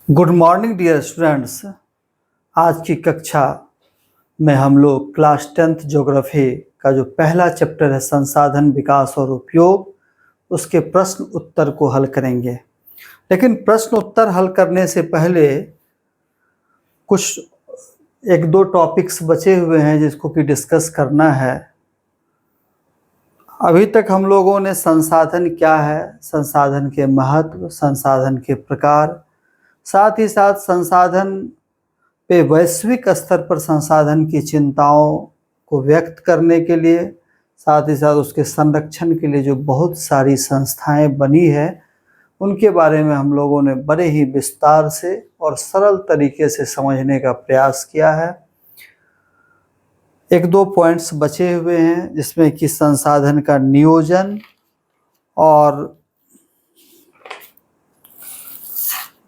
Good morning dear students. आज की कक्षा में हम लोग क्लास 10th ज्योग्राफी का जो पहला चैप्टर है संसाधन विकास और उपयोग, उसके प्रश्न उत्तर को हल करेंगे। लेकिन प्रश्न उत्तर हल करने से पहले कुछ एक दो टॉपिक्स बचे हुए हैं जिसको कि डिस्कस करना है। अभी तक हम लोगों ने संसाधन क्या है, संसाधन के महत्व, संसाधन के प्रकार, साथ ही साथ संसाधन पे वैश्विक स्तर पर संसाधन की चिंताओं को व्यक्त करने के लिए, साथ ही साथ उसके संरक्षण के लिए जो बहुत सारी संस्थाएं बनी है, उनके बारे में हम लोगों ने बड़े ही विस्तार से और सरल तरीके से समझने का प्रयास किया है। एक दो पॉइंट्स बचे हुए हैं जिसमें कि संसाधन का नियोजन और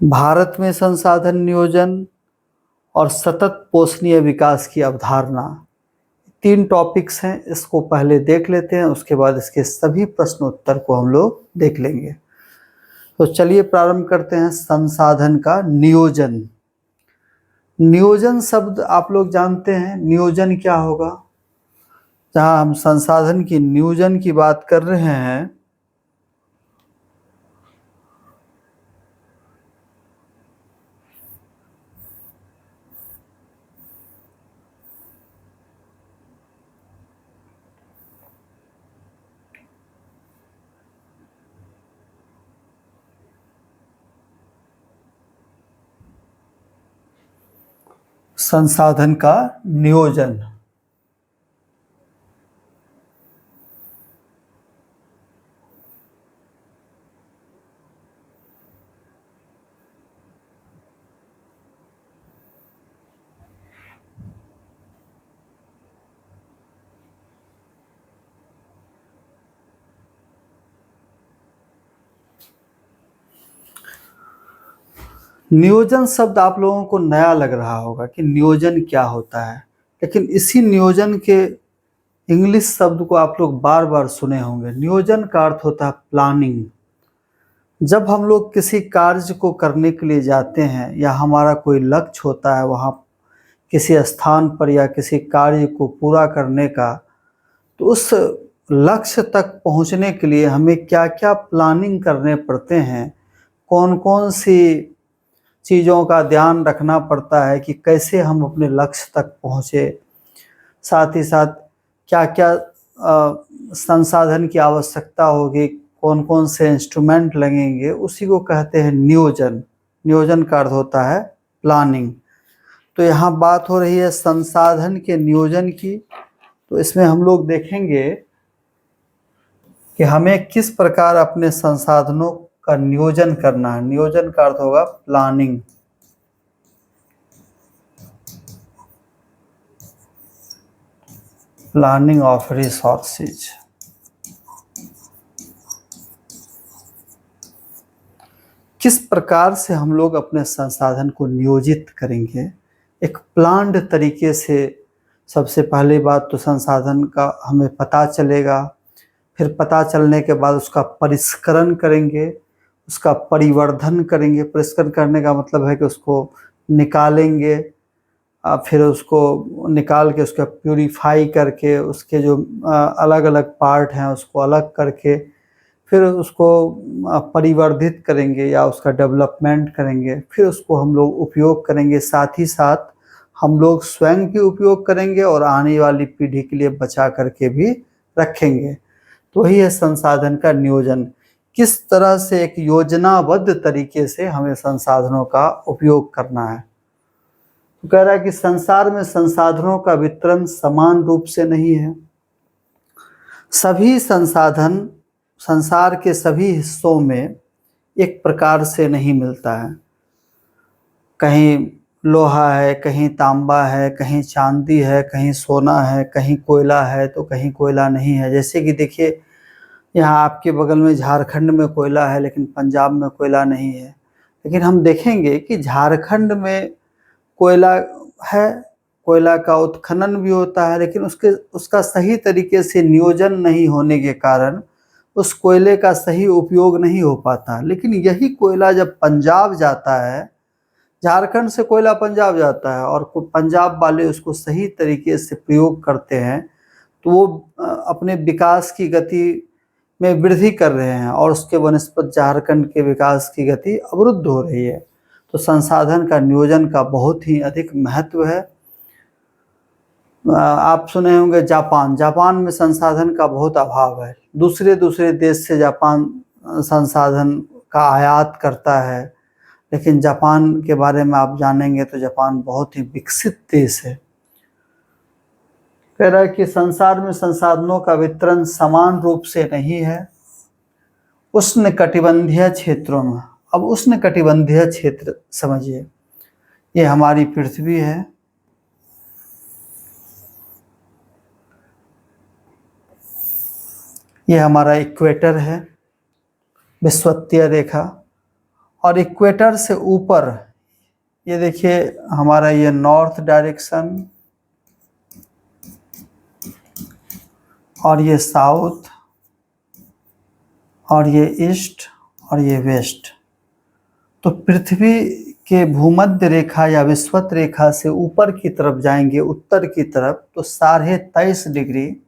भारत में संसाधन नियोजन और सतत पोषणीय विकास की अवधारणा, 3 टॉपिक्स हैं। इसको पहले देख लेते हैं, उसके बाद इसके सभी प्रश्न उत्तर को हम लोग देख लेंगे। तो चलिए प्रारंभ करते हैं। संसाधन का नियोजन। नियोजन शब्द आप लोग जानते हैं, नियोजन क्या होगा। जहां हम संसाधन की नियोजन की बात कर रहे हैं, संसाधन का नियोजन। नियोजन शब्द आप लोगों को नया लग रहा होगा कि नियोजन क्या होता है, लेकिन इसी नियोजन के इंग्लिश शब्द को आप लोग बार बार सुने होंगे। नियोजन का अर्थ होता है प्लानिंग। जब हम लोग किसी कार्य को करने के लिए जाते हैं या हमारा कोई लक्ष्य होता है वहाँ किसी स्थान पर या किसी कार्य को पूरा करने का, तो उस लक्ष्य तक पहुँचने के लिए हमें क्या क्या प्लानिंग करने पड़ते हैं, कौन कौन सी चीज़ों का ध्यान रखना पड़ता है कि कैसे हम अपने लक्ष्य तक पहुँचे, साथ ही साथ क्या क्या संसाधन की आवश्यकता होगी, कौन कौन से इंस्ट्रूमेंट लगेंगे, उसी को कहते हैं नियोजन। नियोजन का अर्थ होता है प्लानिंग। तो यहाँ बात हो रही है संसाधन के नियोजन की। तो इसमें हम लोग देखेंगे कि हमें किस प्रकार अपने संसाधनों का नियोजन करना है। नियोजन का अर्थ होगा प्लानिंग। Planning of resources. किस प्रकार से हम लोग अपने संसाधन को नियोजित करेंगे एक प्लान्ड तरीके से। सबसे पहली बात तो संसाधन का हमें पता चलेगा, फिर पता चलने के बाद उसका परिष्करण करेंगे, उसका परिवर्धन करेंगे। परिष्करण करने का मतलब है कि उसको निकालेंगे, फिर उसको निकाल के उसका प्यूरीफाई करके उसके जो अलग अलग पार्ट हैं उसको अलग करके फिर उसको परिवर्धित करेंगे या उसका डेवलपमेंट करेंगे, फिर उसको हम लोग उपयोग करेंगे। साथ ही साथ हम लोग स्वयं भी उपयोग करेंगे और आने वाली पीढ़ी के लिए बचा करके भी रखेंगे। तो वही है संसाधन का नियोजन। किस तरह से एक योजनाबद्ध तरीके से हमें संसाधनों का उपयोग करना है। तो कह रहा है कि संसार में संसाधनों का वितरण समान रूप से नहीं है। सभी संसाधन संसार के सभी हिस्सों में एक प्रकार से नहीं मिलता है। कहीं लोहा है, कहीं तांबा है, कहीं चांदी है, कहीं सोना है, कहीं कोयला है तो कहीं कोयला नहीं है। जैसे कि देखिए यहाँ आपके बगल में झारखंड में कोयला है लेकिन पंजाब में कोयला नहीं है। लेकिन हम देखेंगे कि झारखंड में कोयला है, कोयला का उत्खनन भी होता है, लेकिन उसका सही तरीके से नियोजन नहीं होने के कारण उस कोयले का सही उपयोग नहीं हो पाता। लेकिन यही कोयला जब पंजाब जाता है झारखंड से कोयला पंजाब जाता है और पंजाब वाले उसको सही तरीके से प्रयोग करते हैं तो वो अपने विकास की गति में वृद्धि कर रहे हैं और उसके बनस्पत झारखंड के विकास की गति अवरुद्ध हो रही है। तो संसाधन का नियोजन का बहुत ही अधिक महत्व है। आप सुने होंगे जापान में संसाधन का बहुत अभाव है। दूसरे देश से जापान संसाधन का आयात करता है, लेकिन जापान के बारे में आप जानेंगे तो जापान बहुत ही विकसित देश है। कह रहा है कि संसार में संसाधनों का वितरण समान रूप से नहीं है। उष्णकटिबंधीय क्षेत्रों में, अब उष्णकटिबंधीय क्षेत्र समझिए, ये हमारी पृथ्वी है, ये हमारा इक्वेटर है, विषुवतीय रेखा, और इक्वेटर से ऊपर ये देखिए हमारा ये नॉर्थ डायरेक्शन और ये साउथ और ये ईस्ट और ये वेस्ट। तो पृथ्वी के भूमध्य रेखा या विषुवत रेखा से ऊपर की तरफ जाएंगे, उत्तर की तरफ, तो 23.5 डिग्री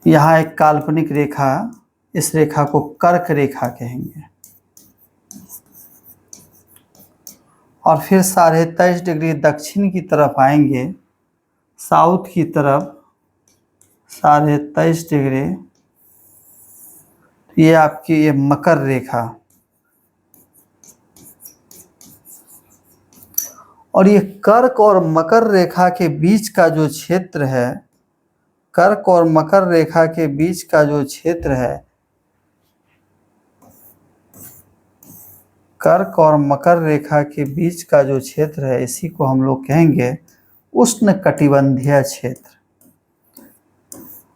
यहाँ एक काल्पनिक रेखा, इस रेखा को कर्क रेखा कहेंगे, और फिर 23.5 डिग्री दक्षिण की तरफ आएंगे, साउथ की तरफ 23.5 डिग्री, ये आपकी ये मकर रेखा, और ये कर्क और मकर रेखा के बीच का जो क्षेत्र है, कर्क और मकर रेखा के बीच का जो क्षेत्र है, कर्क और मकर रेखा के बीच का जो क्षेत्र है, इसी को हम लोग कहेंगे उष्णकटिबंधीय क्षेत्र।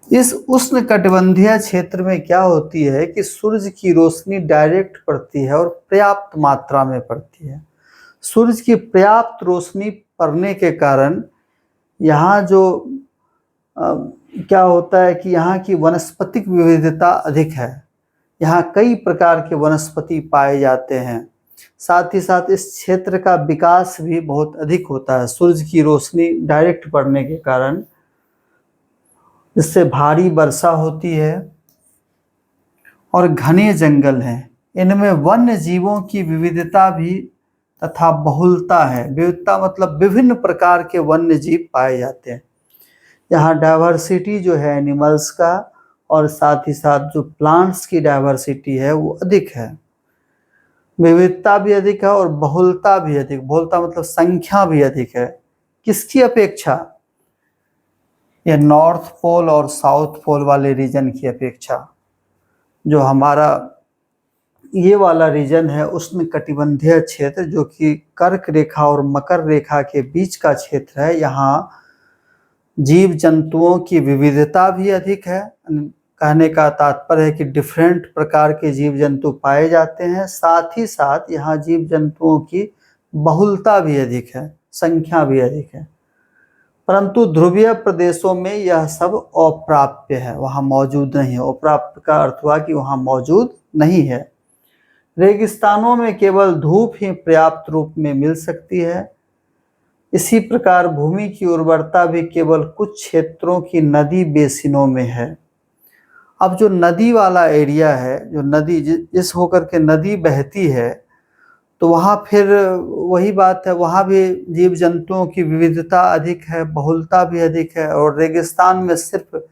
इस उष्णकटिबंधीय क्षेत्र में क्या होती है कि सूरज की रोशनी डायरेक्ट पड़ती है और पर्याप्त मात्रा में पड़ती है। सूरज की पर्याप्त रोशनी पड़ने के कारण यहाँ जो क्या होता है कि यहाँ की वनस्पतिक विविधता अधिक है। यहाँ कई प्रकार के वनस्पति पाए जाते हैं। साथ ही साथ इस क्षेत्र का विकास भी बहुत अधिक होता है। सूरज की रोशनी डायरेक्ट पड़ने के कारण इससे भारी वर्षा होती है और घने जंगल हैं। इनमें वन्य जीवों की विविधता भी तथा बहुलता है। विविधता मतलब विभिन्न प्रकार के वन्य जीव पाए जाते हैं। यहाँ डाइवर्सिटी जो है एनिमल्स का और साथ ही साथ जो प्लांट्स की डाइवर्सिटी है वो अधिक है। विविधता भी अधिक है और बहुलता भी अधिक। बहुलता मतलब संख्या भी अधिक है। किसकी अपेक्षा? ये नॉर्थ पोल और साउथ पोल वाले रीजन की अपेक्षा। जो हमारा ये वाला रीजन है उष्णकटिबंधीय क्षेत्र, जो कि कर्क रेखा और मकर रेखा के बीच का क्षेत्र है, यहाँ जीव जंतुओं की विविधता भी अधिक है। कहने का तात्पर्य है कि डिफरेंट प्रकार के जीव जंतु पाए जाते हैं। साथ ही साथ यहाँ जीव जंतुओं की बहुलता भी अधिक है, संख्या भी अधिक है। परंतु ध्रुवीय प्रदेशों में यह सब अप्राप्य है, वहाँ मौजूद नहीं है। अप्राप्य का अर्थ हुआ कि वहाँ मौजूद नहीं है। रेगिस्तानों में केवल धूप ही पर्याप्त रूप में मिल सकती है। इसी प्रकार भूमि की उर्वरता भी केवल कुछ क्षेत्रों की नदी बेसिनों में है। अब जो नदी वाला एरिया है, जो नदी जिस होकर के नदी बहती है, तो वहाँ फिर वही बात है, वहाँ भी जीव जंतुओं की विविधता अधिक है, बहुलता भी अधिक है। और रेगिस्तान में सिर्फ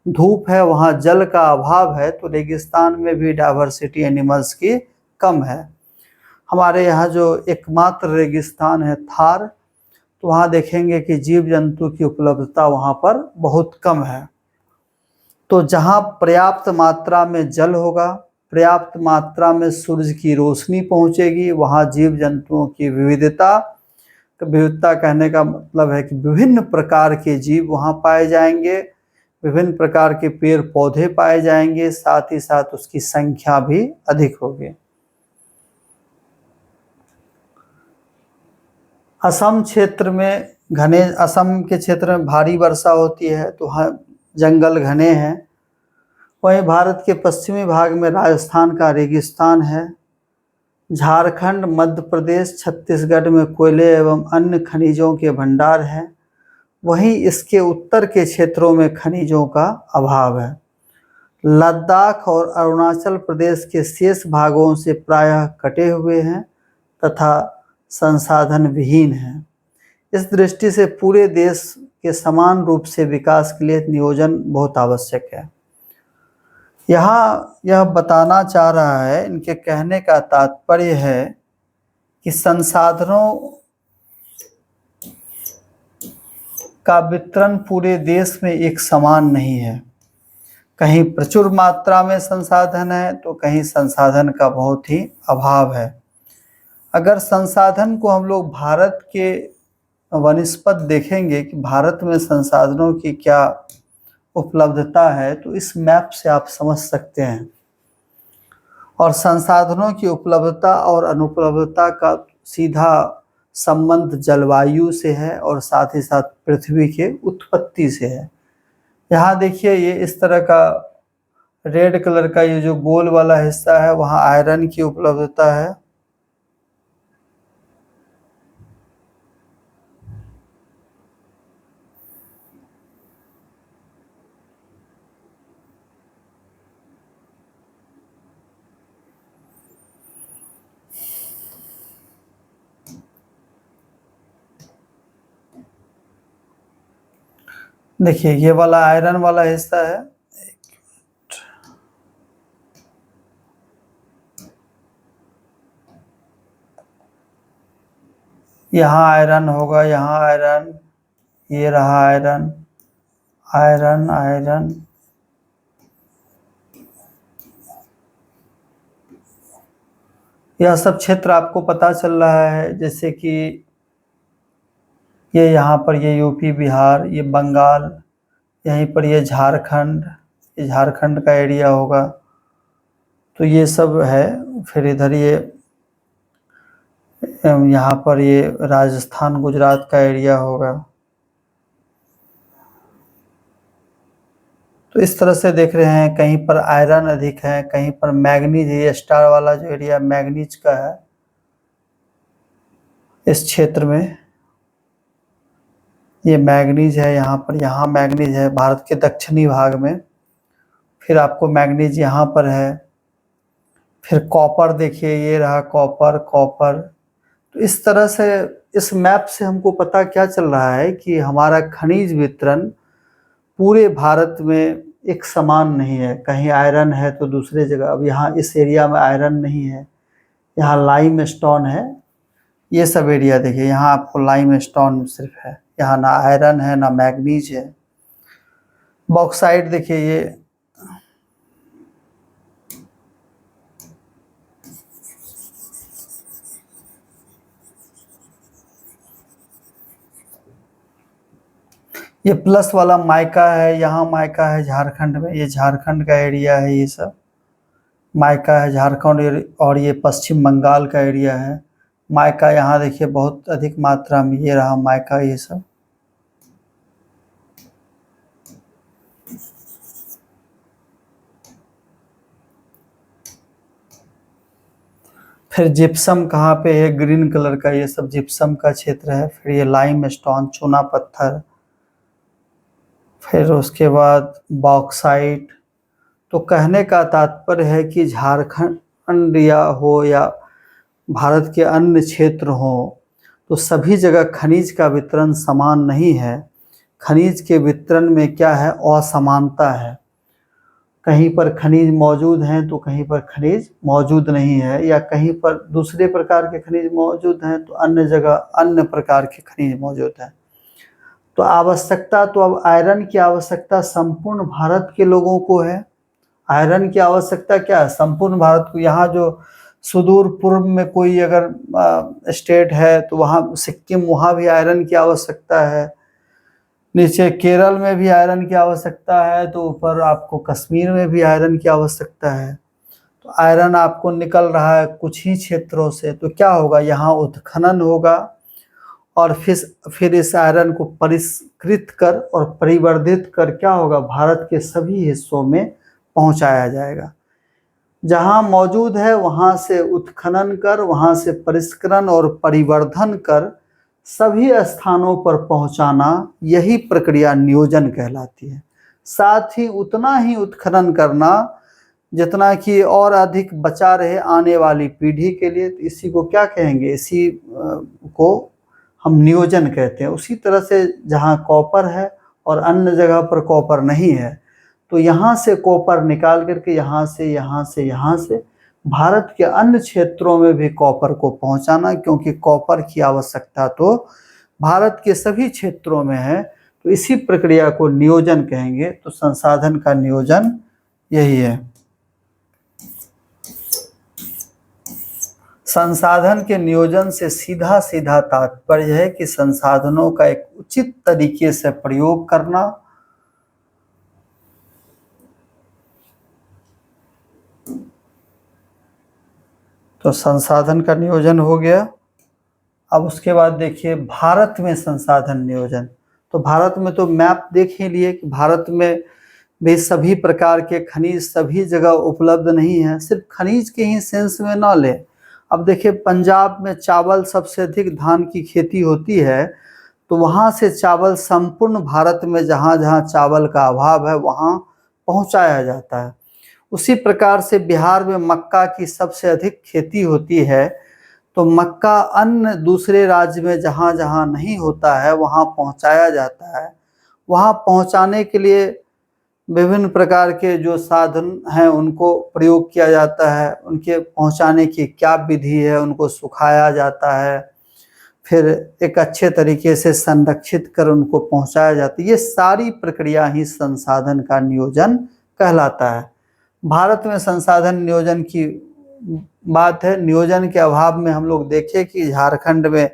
धूप है, वहाँ जल का अभाव है, तो रेगिस्तान में भी डाइवर्सिटी एनिमल्स की कम है। हमारे यहाँ जो एकमात्र रेगिस्तान है थार, तो वहाँ देखेंगे कि जीव जंतु की उपलब्धता वहाँ पर बहुत कम है। तो जहाँ पर्याप्त मात्रा में जल होगा, पर्याप्त मात्रा में सूरज की रोशनी पहुँचेगी, वहाँ जीव जंतुओं की विविधता कहने का मतलब है कि विभिन्न प्रकार के जीव वहाँ पाए जाएंगे, विभिन्न प्रकार के पेड़ पौधे पाए जाएंगे, साथ ही साथ उसकी संख्या भी अधिक होगी। असम क्षेत्र में असम के क्षेत्र में भारी वर्षा होती है, तो वहाँ जंगल घने हैं वहीं भारत के पश्चिमी भाग में राजस्थान का रेगिस्तान है। झारखंड, मध्य प्रदेश, छत्तीसगढ़ में कोयले एवं अन्य खनिजों के भंडार हैं। वहीं इसके उत्तर के क्षेत्रों में खनिजों का अभाव है। लद्दाख और अरुणाचल प्रदेश के शेष भागों से प्रायः कटे हुए हैं तथा संसाधन विहीन हैं। इस दृष्टि से पूरे देश के समान रूप से विकास के लिए नियोजन बहुत आवश्यक है। यहाँ यह बताना चाह रहा है, इनके कहने का तात्पर्य है कि संसाधनों का वितरण पूरे देश में एक समान नहीं है। कहीं प्रचुर मात्रा में संसाधन है तो कहीं संसाधन का बहुत ही अभाव है। अगर संसाधन को हम लोग भारत के वनिस्पत देखेंगे कि भारत में संसाधनों की क्या उपलब्धता है, तो इस मैप से आप समझ सकते हैं। और संसाधनों की उपलब्धता और अनुपलब्धता का सीधा संबंध जलवायु से है और साथ ही साथ पृथ्वी के उत्पत्ति से है। यहाँ देखिए, ये इस तरह का रेड कलर का ये जो गोल वाला हिस्सा है, वहाँ आयरन की उपलब्धता है। देखिए, ये वाला आयरन वाला हिस्सा है। यहाँ आयरन होगा, यहाँ आयरन, ये रहा आयरन, आयरन, आयरन। यह सब क्षेत्र आपको पता चल रहा है, जैसे कि ये यहाँ पर ये यूपी, बिहार, ये बंगाल, यहीं पर ये झारखंड, ये झारखंड का एरिया होगा। तो ये सब है। फिर इधर ये यहाँ पर ये राजस्थान, गुजरात का एरिया होगा। तो इस तरह से देख रहे हैं, कहीं पर आयरन अधिक है, कहीं पर मैग्नीज, ये स्टार वाला जो एरिया मैग्नीज का है इस क्षेत्र में, ये मैग्नीज है यहाँ पर, यहाँ मैग्नीज है भारत के दक्षिणी भाग में। फिर आपको मैग्नीज यहाँ पर है। फिर कॉपर देखिए, ये रहा कॉपर, कॉपर। तो इस तरह से इस मैप से हमको पता क्या चल रहा है कि हमारा खनिज वितरण पूरे भारत में एक समान नहीं है। कहीं आयरन है तो दूसरे जगह, अब यहाँ इस एरिया में आयरन नहीं है, यहाँ लाइम स्टोन है। ये सब एरिया देखिए, यहाँ आपको लाइम स्टोन सिर्फ है, यहाँ ना आयरन है ना मैग्नीज है। बॉक्साइट देखिए, ये प्लस वाला माइका है, यहाँ माइका है झारखंड में, ये झारखंड का एरिया है। ये सब माइका है झारखंड, और ये पश्चिम बंगाल का एरिया है। माइका यहाँ देखिए बहुत अधिक मात्रा में, ये रहा माइका, ये सब। फिर जिप्सम कहाँ पे है, ग्रीन कलर का, ये सब जिप्सम का क्षेत्र है। फिर ये लाइम स्टोन, चूना पत्थर। फिर उसके बाद बॉक्साइट। तो कहने का तात्पर्य है कि झारखंड या हो या भारत के अन्य क्षेत्र हो, तो सभी जगह खनिज का वितरण समान नहीं है। खनिज के वितरण में क्या है, असमानता है। कहीं पर खनिज मौजूद हैं तो कहीं पर खनिज मौजूद नहीं है, या कहीं पर दूसरे प्रकार के खनिज मौजूद हैं तो अन्य जगह अन्य प्रकार के खनिज मौजूद हैं। तो आवश्यकता, तो अब आयरन की आवश्यकता संपूर्ण भारत के लोगों को है। आयरन की आवश्यकता क्या है, संपूर्ण भारत को। यहाँ जो सुदूर पूर्व में कोई अगर स्टेट है तो वहाँ सिक्किम, वहाँ भी आयरन की आवश्यकता है। नीचे केरल में भी आयरन की आवश्यकता है, तो ऊपर आपको कश्मीर में भी आयरन की आवश्यकता है। तो आयरन आपको निकल रहा है कुछ ही क्षेत्रों से, तो क्या होगा, यहाँ उत्खनन होगा और फिर इस आयरन को परिष्कृत कर और परिवर्धित कर क्या होगा, भारत के सभी हिस्सों में पहुंचाया जाएगा। जहां मौजूद है वहां से उत्खनन कर, वहां से परिष्करण और परिवर्धन कर सभी स्थानों पर पहुंचाना, यही प्रक्रिया नियोजन कहलाती है। साथ ही उतना ही उत्खनन करना जितना कि और अधिक बचा रहे आने वाली पीढ़ी के लिए, तो इसी को क्या कहेंगे, इसी को हम नियोजन कहते हैं। उसी तरह से जहाँ कॉपर है और अन्य जगह पर कॉपर नहीं है, तो यहाँ से कॉपर निकाल करके यहाँ से भारत के अन्य क्षेत्रों में भी कॉपर को पहुँचाना, क्योंकि कॉपर की आवश्यकता तो भारत के सभी क्षेत्रों में है। तो इसी प्रक्रिया को नियोजन कहेंगे। तो संसाधन का नियोजन यही है। संसाधन के नियोजन से सीधा सीधा तात्पर्य है कि संसाधनों का एक उचित तरीके से प्रयोग करना, तो संसाधन का नियोजन हो गया। अब उसके बाद देखिए भारत में संसाधन नियोजन। तो भारत में तो मैप देख ही लिए कि भारत में भी सभी प्रकार के खनिज सभी जगह उपलब्ध नहीं है। सिर्फ खनिज के ही सेंस में ना ले। अब देखिए पंजाब में चावल सबसे अधिक धान की खेती होती है, तो वहाँ से चावल संपूर्ण भारत में जहाँ जहाँ चावल का अभाव है वहाँ पहुँचाया जाता है। उसी प्रकार से बिहार में मक्का की सबसे अधिक खेती होती है, तो मक्का अन्य दूसरे राज्य में जहाँ जहाँ नहीं होता है वहाँ पहुँचाया जाता है। वहाँ पहुँचाने के लिए विभिन्न प्रकार के जो साधन हैं उनको प्रयोग किया जाता है। उनके पहुँचाने की क्या विधि है, उनको सुखाया जाता है, फिर एक अच्छे तरीके से संरक्षित कर उनको पहुँचाया जाता है। ये सारी प्रक्रिया ही संसाधन का नियोजन कहलाता है। भारत में संसाधन नियोजन की बात है। नियोजन के अभाव में हम लोग देखें कि झारखंड में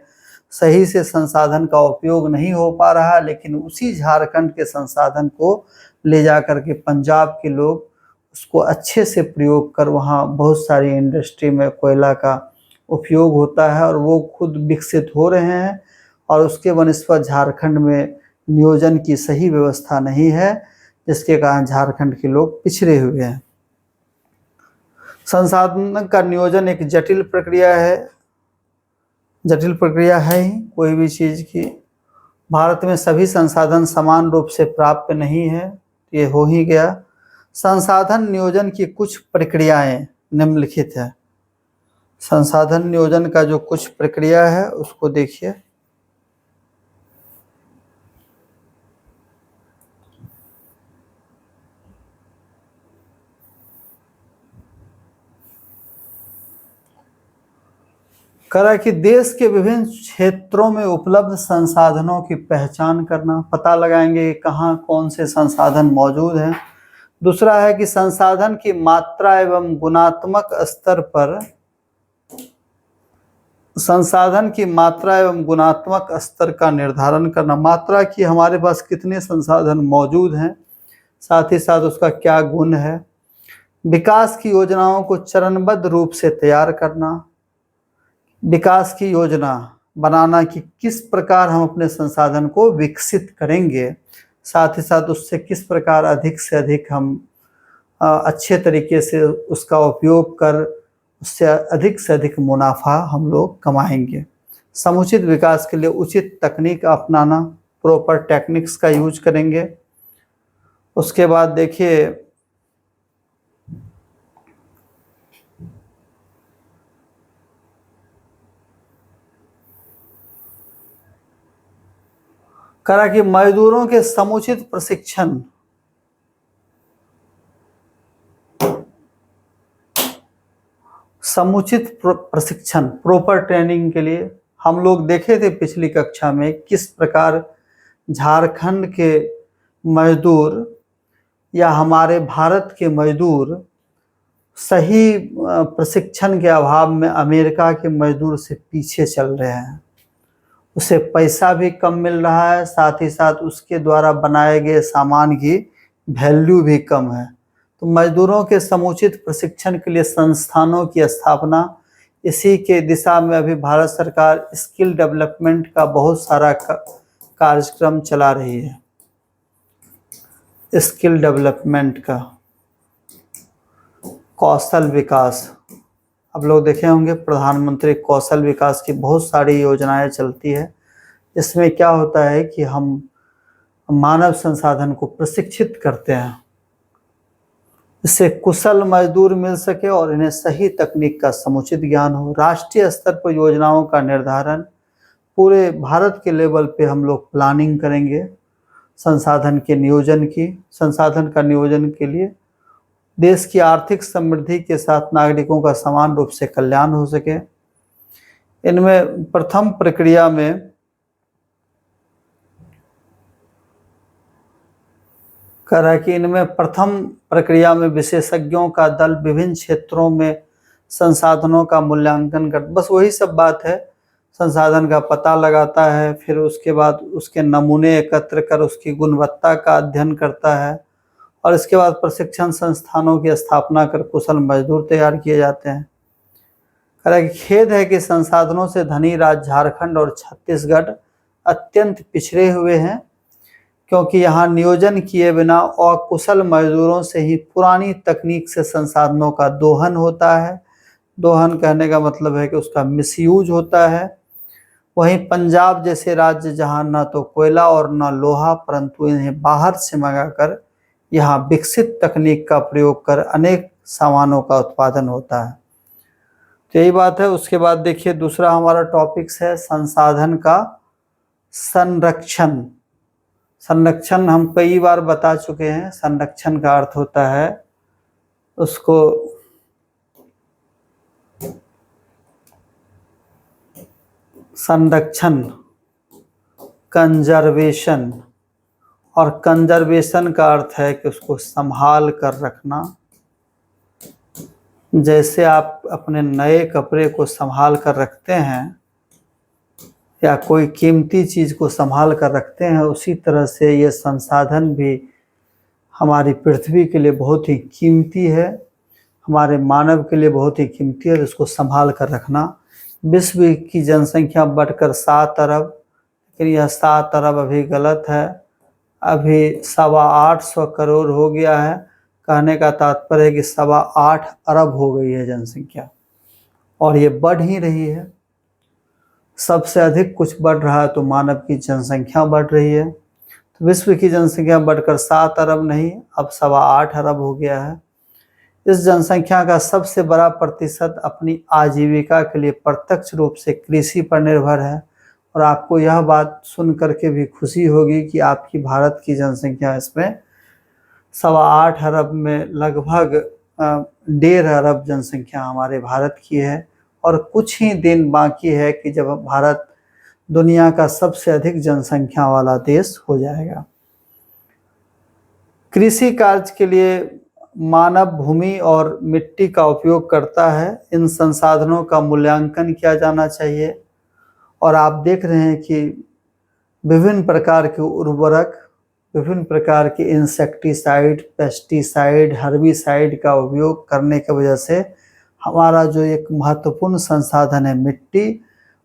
सही से संसाधन का उपयोग नहीं हो पा रहा, लेकिन उसी झारखंड के संसाधन को ले जा कर के पंजाब के लोग उसको अच्छे से प्रयोग कर वहाँ बहुत सारी इंडस्ट्री में कोयला का उपयोग होता है और वो खुद विकसित हो रहे हैं। और उसके बनस्पत झारखंड में नियोजन की सही व्यवस्था नहीं है, जिसके कारण झारखंड के लोग पिछड़े हुए हैं। संसाधन का नियोजन एक जटिल प्रक्रिया है। जटिल प्रक्रिया है ही कोई भी चीज़ की। भारत में सभी संसाधन समान रूप से प्राप्त नहीं है, ये हो ही गया। संसाधन नियोजन की कुछ प्रक्रियाएं निम्नलिखित है। संसाधन नियोजन का जो कुछ प्रक्रिया है उसको देखिए। करा कि देश के विभिन्न क्षेत्रों में उपलब्ध संसाधनों की पहचान करना, पता लगाएंगे कि कहाँ कौन से संसाधन मौजूद हैं। दूसरा है कि संसाधन की मात्रा एवं गुणात्मक स्तर पर संसाधन की मात्रा एवं गुणात्मक स्तर का निर्धारण करना। मात्रा की हमारे पास कितने संसाधन मौजूद हैं, साथ ही साथ उसका क्या गुण है। विकास की योजनाओं को चरणबद्ध रूप से तैयार करना, विकास की योजना बनाना कि किस प्रकार हम अपने संसाधन को विकसित करेंगे, साथ ही साथ उससे किस प्रकार अधिक से अधिक हम अच्छे तरीके से उसका उपयोग कर उससे अधिक से अधिक मुनाफा हम लोग कमाएंगे। समुचित विकास के लिए उचित तकनीक अपनाना, प्रॉपर टेक्निक्स का यूज करेंगे। उसके बाद देखिए करा कि मजदूरों के समुचित प्रशिक्षण, प्रॉपर ट्रेनिंग के लिए हम लोग देखे थे पिछली कक्षा में किस प्रकार झारखंड के मजदूर या हमारे भारत के मजदूर सही प्रशिक्षण के अभाव में अमेरिका के मजदूर से पीछे चल रहे हैं। उसे पैसा भी कम मिल रहा है, साथ ही साथ उसके द्वारा बनाए गए सामान की वैल्यू भी कम है। तो मजदूरों के समुचित प्रशिक्षण के लिए संस्थानों की स्थापना, इसी के दिशा में अभी भारत सरकार स्किल डेवलपमेंट का बहुत सारा कार्यक्रम चला रही है। स्किल डेवलपमेंट का कौशल विकास, आप लोग देखे होंगे प्रधानमंत्री कौशल विकास की बहुत सारी योजनाएं चलती है। इसमें क्या होता है कि हम मानव संसाधन को प्रशिक्षित करते हैं, इससे कुशल मजदूर मिल सके और इन्हें सही तकनीक का समुचित ज्ञान हो। राष्ट्रीय स्तर पर योजनाओं का निर्धारण, पूरे भारत के लेवल पे हम लोग प्लानिंग करेंगे संसाधन का नियोजन के लिए देश की आर्थिक समृद्धि के साथ नागरिकों का समान रूप से कल्याण हो सके। इनमें प्रथम प्रक्रिया में कह रहा है कि इनमें प्रथम प्रक्रिया में विशेषज्ञों का दल विभिन्न क्षेत्रों में संसाधनों का मूल्यांकन कर, बस वही सब बात है, संसाधन का पता लगाता है, फिर उसके बाद उसके नमूने एकत्र कर उसकी गुणवत्ता का अध्ययन करता है और इसके बाद प्रशिक्षण संस्थानों की स्थापना कर कुशल मजदूर तैयार किए जाते हैं। कह रहा है कि खेद है कि संसाधनों से धनी राज्य झारखंड और छत्तीसगढ़ अत्यंत पिछड़े हुए हैं, क्योंकि यहाँ नियोजन किए बिना अकुशल मजदूरों से ही पुरानी तकनीक से संसाधनों का दोहन होता है। दोहन कहने का मतलब है कि उसका मिसयूज होता है। वहीं पंजाब जैसे राज्य जहाँ न तो कोयला और न लोहा, परंतु इन्हें बाहर से मंगाकर यहाँ विकसित तकनीक का प्रयोग कर अनेक सामानों का उत्पादन होता है। तो यही बात है। उसके बाद देखिए दूसरा हमारा टॉपिक्स है संसाधन का संरक्षण। संरक्षण हम कई बार बता चुके हैं। संरक्षण का अर्थ होता है उसको संरक्षण, कंजर्वेशन, और कंजर्वेशन का अर्थ है कि उसको संभाल कर रखना। जैसे आप अपने नए कपड़े को संभाल कर रखते हैं या कोई कीमती चीज़ को संभाल कर रखते हैं, उसी तरह से ये संसाधन भी हमारी पृथ्वी के लिए बहुत ही कीमती है, हमारे मानव के लिए बहुत ही कीमती है, इसको संभाल कर रखना। विश्व की जनसंख्या बढ़कर 7 अरब, लेकिन यह 7 अरब अभी गलत है, अभी 825 करोड़ हो गया है। कहने का तात्पर्य है कि 825 अरब हो गई है जनसंख्या और ये बढ़ ही रही है। सबसे अधिक कुछ बढ़ रहा है तो मानव की जनसंख्या बढ़ रही है। तो विश्व की जनसंख्या बढ़कर 7 अरब नहीं, अब 825 अरब हो गया है। इस जनसंख्या का सबसे बड़ा प्रतिशत अपनी आजीविका के लिए प्रत्यक्ष रूप से कृषि पर निर्भर है। और आपको यह बात सुन करके भी खुशी होगी कि आपकी भारत की जनसंख्या इसमें 825 अरब में लगभग 1.5 अरब जनसंख्या हमारे भारत की है और कुछ ही दिन बाकी है कि जब भारत दुनिया का सबसे अधिक जनसंख्या वाला देश हो जाएगा। कृषि कार्य के लिए मानव भूमि और मिट्टी का उपयोग करता है। इन संसाधनों का मूल्यांकन किया जाना चाहिए। और आप देख रहे हैं कि विभिन्न प्रकार के उर्वरक, विभिन्न प्रकार के इंसेक्टिसाइड, पेस्टिसाइड, हर्बिसाइड का उपयोग करने की वजह से हमारा जो एक महत्वपूर्ण संसाधन है मिट्टी,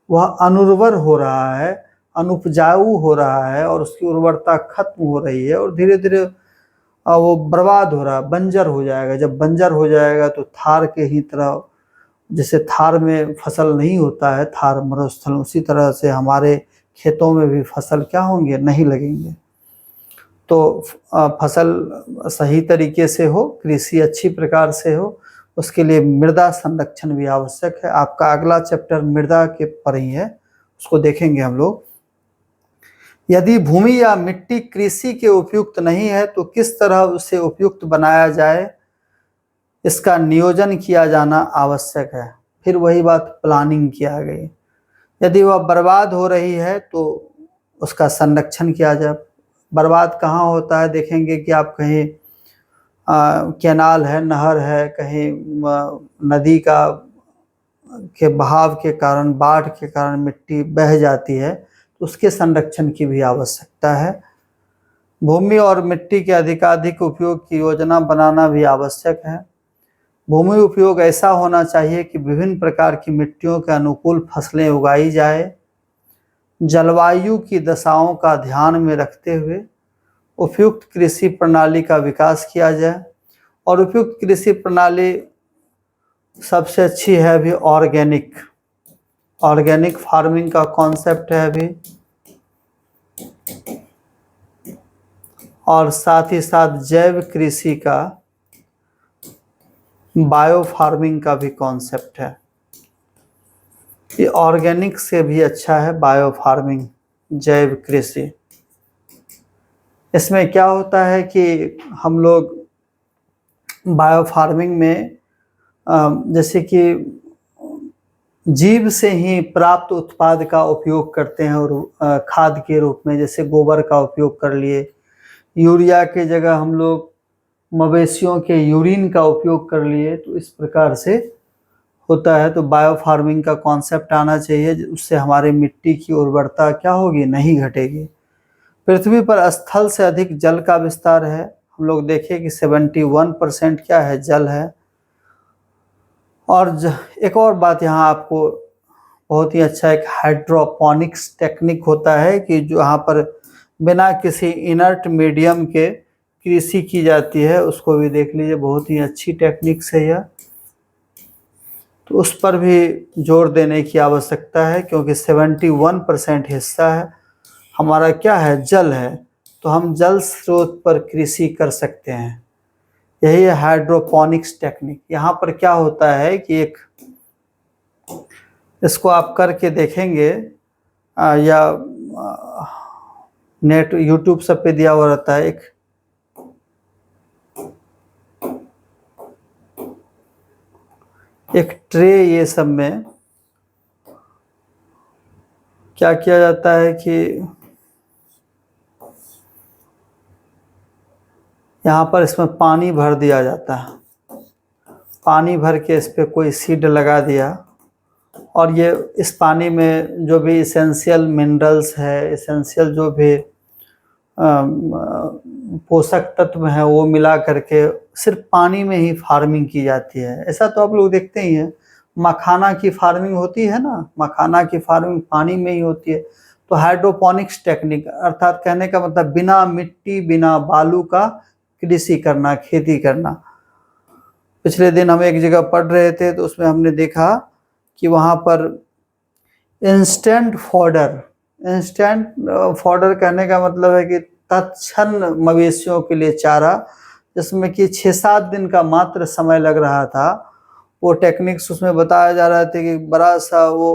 वह अनुर्वर हो रहा है, अनुपजाऊ हो रहा है और उसकी उर्वरता खत्म हो रही है और धीरे धीरे वो बर्बाद हो रहा है, बंजर हो जाएगा। जब बंजर हो जाएगा तो थार के ही तरह, जैसे थार में फसल नहीं होता है, थार मरुस्थल, उसी तरह से हमारे खेतों में भी फसल क्या होंगे, नहीं लगेंगे। तो फसल सही तरीके से हो, कृषि अच्छी प्रकार से हो, उसके लिए मृदा संरक्षण भी आवश्यक है। आपका अगला चैप्टर मृदा के पर ही है, उसको देखेंगे हम लोग। यदि भूमि या मिट्टी कृषि के उपयुक्त नहीं है तो किस तरह उसे उपयुक्त बनाया जाए, इसका नियोजन किया जाना आवश्यक है। फिर वही बात प्लानिंग किया गई। यदि वह बर्बाद हो रही है तो उसका संरक्षण किया जाए। बर्बाद कहाँ होता है, देखेंगे कि आप कहीं कैनाल है, नहर है, कहीं नदी के बहाव के कारण, बाढ़ के कारण मिट्टी बह जाती है, तो उसके संरक्षण की भी आवश्यकता है। भूमि और मिट्टी के अधिकाधिक उपयोग की योजना बनाना भी आवश्यक है। भूमि उपयोग ऐसा होना चाहिए कि विभिन्न प्रकार की मिट्टियों के अनुकूल फसलें उगाई जाए। जलवायु की दशाओं का ध्यान में रखते हुए उपयुक्त कृषि प्रणाली का विकास किया जाए। और उपयुक्त कृषि प्रणाली सबसे अच्छी है अभी ऑर्गेनिक। ऑर्गेनिक फार्मिंग का कॉन्सेप्ट है अभी, और साथ ही साथ जैव कृषि का, बायो फार्मिंग का भी कॉन्सेप्ट है। ये ऑर्गेनिक से भी अच्छा है बायो फार्मिंग, जैव कृषि। इसमें क्या होता है कि हम लोग बायो फार्मिंग में जैसे कि जीव से ही प्राप्त उत्पाद का उपयोग करते हैं, और खाद के रूप में जैसे गोबर का उपयोग कर लिए, यूरिया के जगह हम लोग मवेशियों के यूरिन का उपयोग कर लिए, तो इस प्रकार से होता है। तो बायो फार्मिंग का कॉन्सेप्ट आना चाहिए, उससे हमारे मिट्टी की उर्वरता क्या होगी, नहीं घटेगी। पृथ्वी पर स्थल से अधिक जल का विस्तार है। हम लोग देखें कि 71% क्या है, जल है। और एक और बात यहाँ आपको बहुत ही अच्छा, एक हाइड्रोपोनिक्स टेक्निक होता है कि जो यहाँ पर बिना किसी इनर्ट मीडियम के कृषि की जाती है, उसको भी देख लीजिए, बहुत ही अच्छी टेक्निक्स है यह। तो उस पर भी जोर देने की आवश्यकता है, क्योंकि 71% हिस्सा है हमारा क्या है, जल है। तो हम जल स्रोत पर कृषि कर सकते हैं, यही है हाइड्रोपोनिक्स टेक्निक। यहाँ पर क्या होता है कि एक, इसको आप करके देखेंगे या नेट यूट्यूब सब पे दिया हुआ रहता है। एक ट्रे, ये सब में क्या किया जाता है कि यहाँ पर इसमें पानी भर दिया जाता है, पानी भर के इस पर कोई सीड लगा दिया, और ये इस पानी में जो भी इसेंशियल मिनरल्स है, इसेंशियल जो भी पोषक तत्व हैं, वो मिला करके सिर्फ पानी में ही फार्मिंग की जाती है। ऐसा तो आप लोग देखते ही हैं, मखाना की फार्मिंग होती है ना, मखाना की फार्मिंग पानी में ही होती है। तो हाइड्रोपोनिक्स टेक्निक अर्थात कहने का मतलब बिना मिट्टी, बिना बालू का कृषि करना, खेती करना। पिछले दिन हम एक जगह पढ़ रहे थे, तो उसमें हमने देखा कि वहाँ पर इंस्टेंट फॉडर, इंस्टेंट फॉडर कहने का मतलब है कि तत्क्षण मवेशियों के लिए चारा, जिसमें कि 6-7 दिन का मात्र समय लग रहा था। वो टेक्निक्स उसमें बताया जा रहा था कि बड़ा सा वो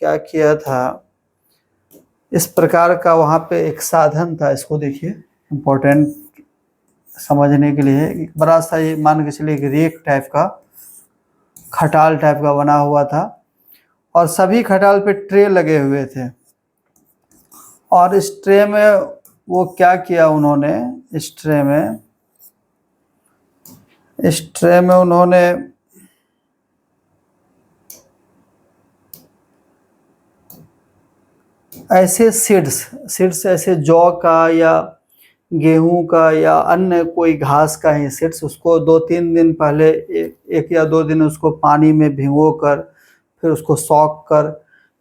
क्या किया था, इस प्रकार का वहाँ पे एक साधन था। इसको देखिए, इम्पोर्टेंट समझने के लिए, एक बड़ा सा, ये मान के चलिए एक रेक टाइप का, खटाल टाइप का बना हुआ था, और सभी खटाल पे ट्रे लगे हुए थे। और इस ट्रे में वो क्या किया उन्होंने, इस ट्रे में उन्होंने ऐसे सीड्स ऐसे जौ का या गेहूं का या अन्य कोई घास का ही सीड्स, उसको 2-3 दिन पहले, एक या 2 दिन उसको पानी में भिगो कर, फिर उसको सौंक कर,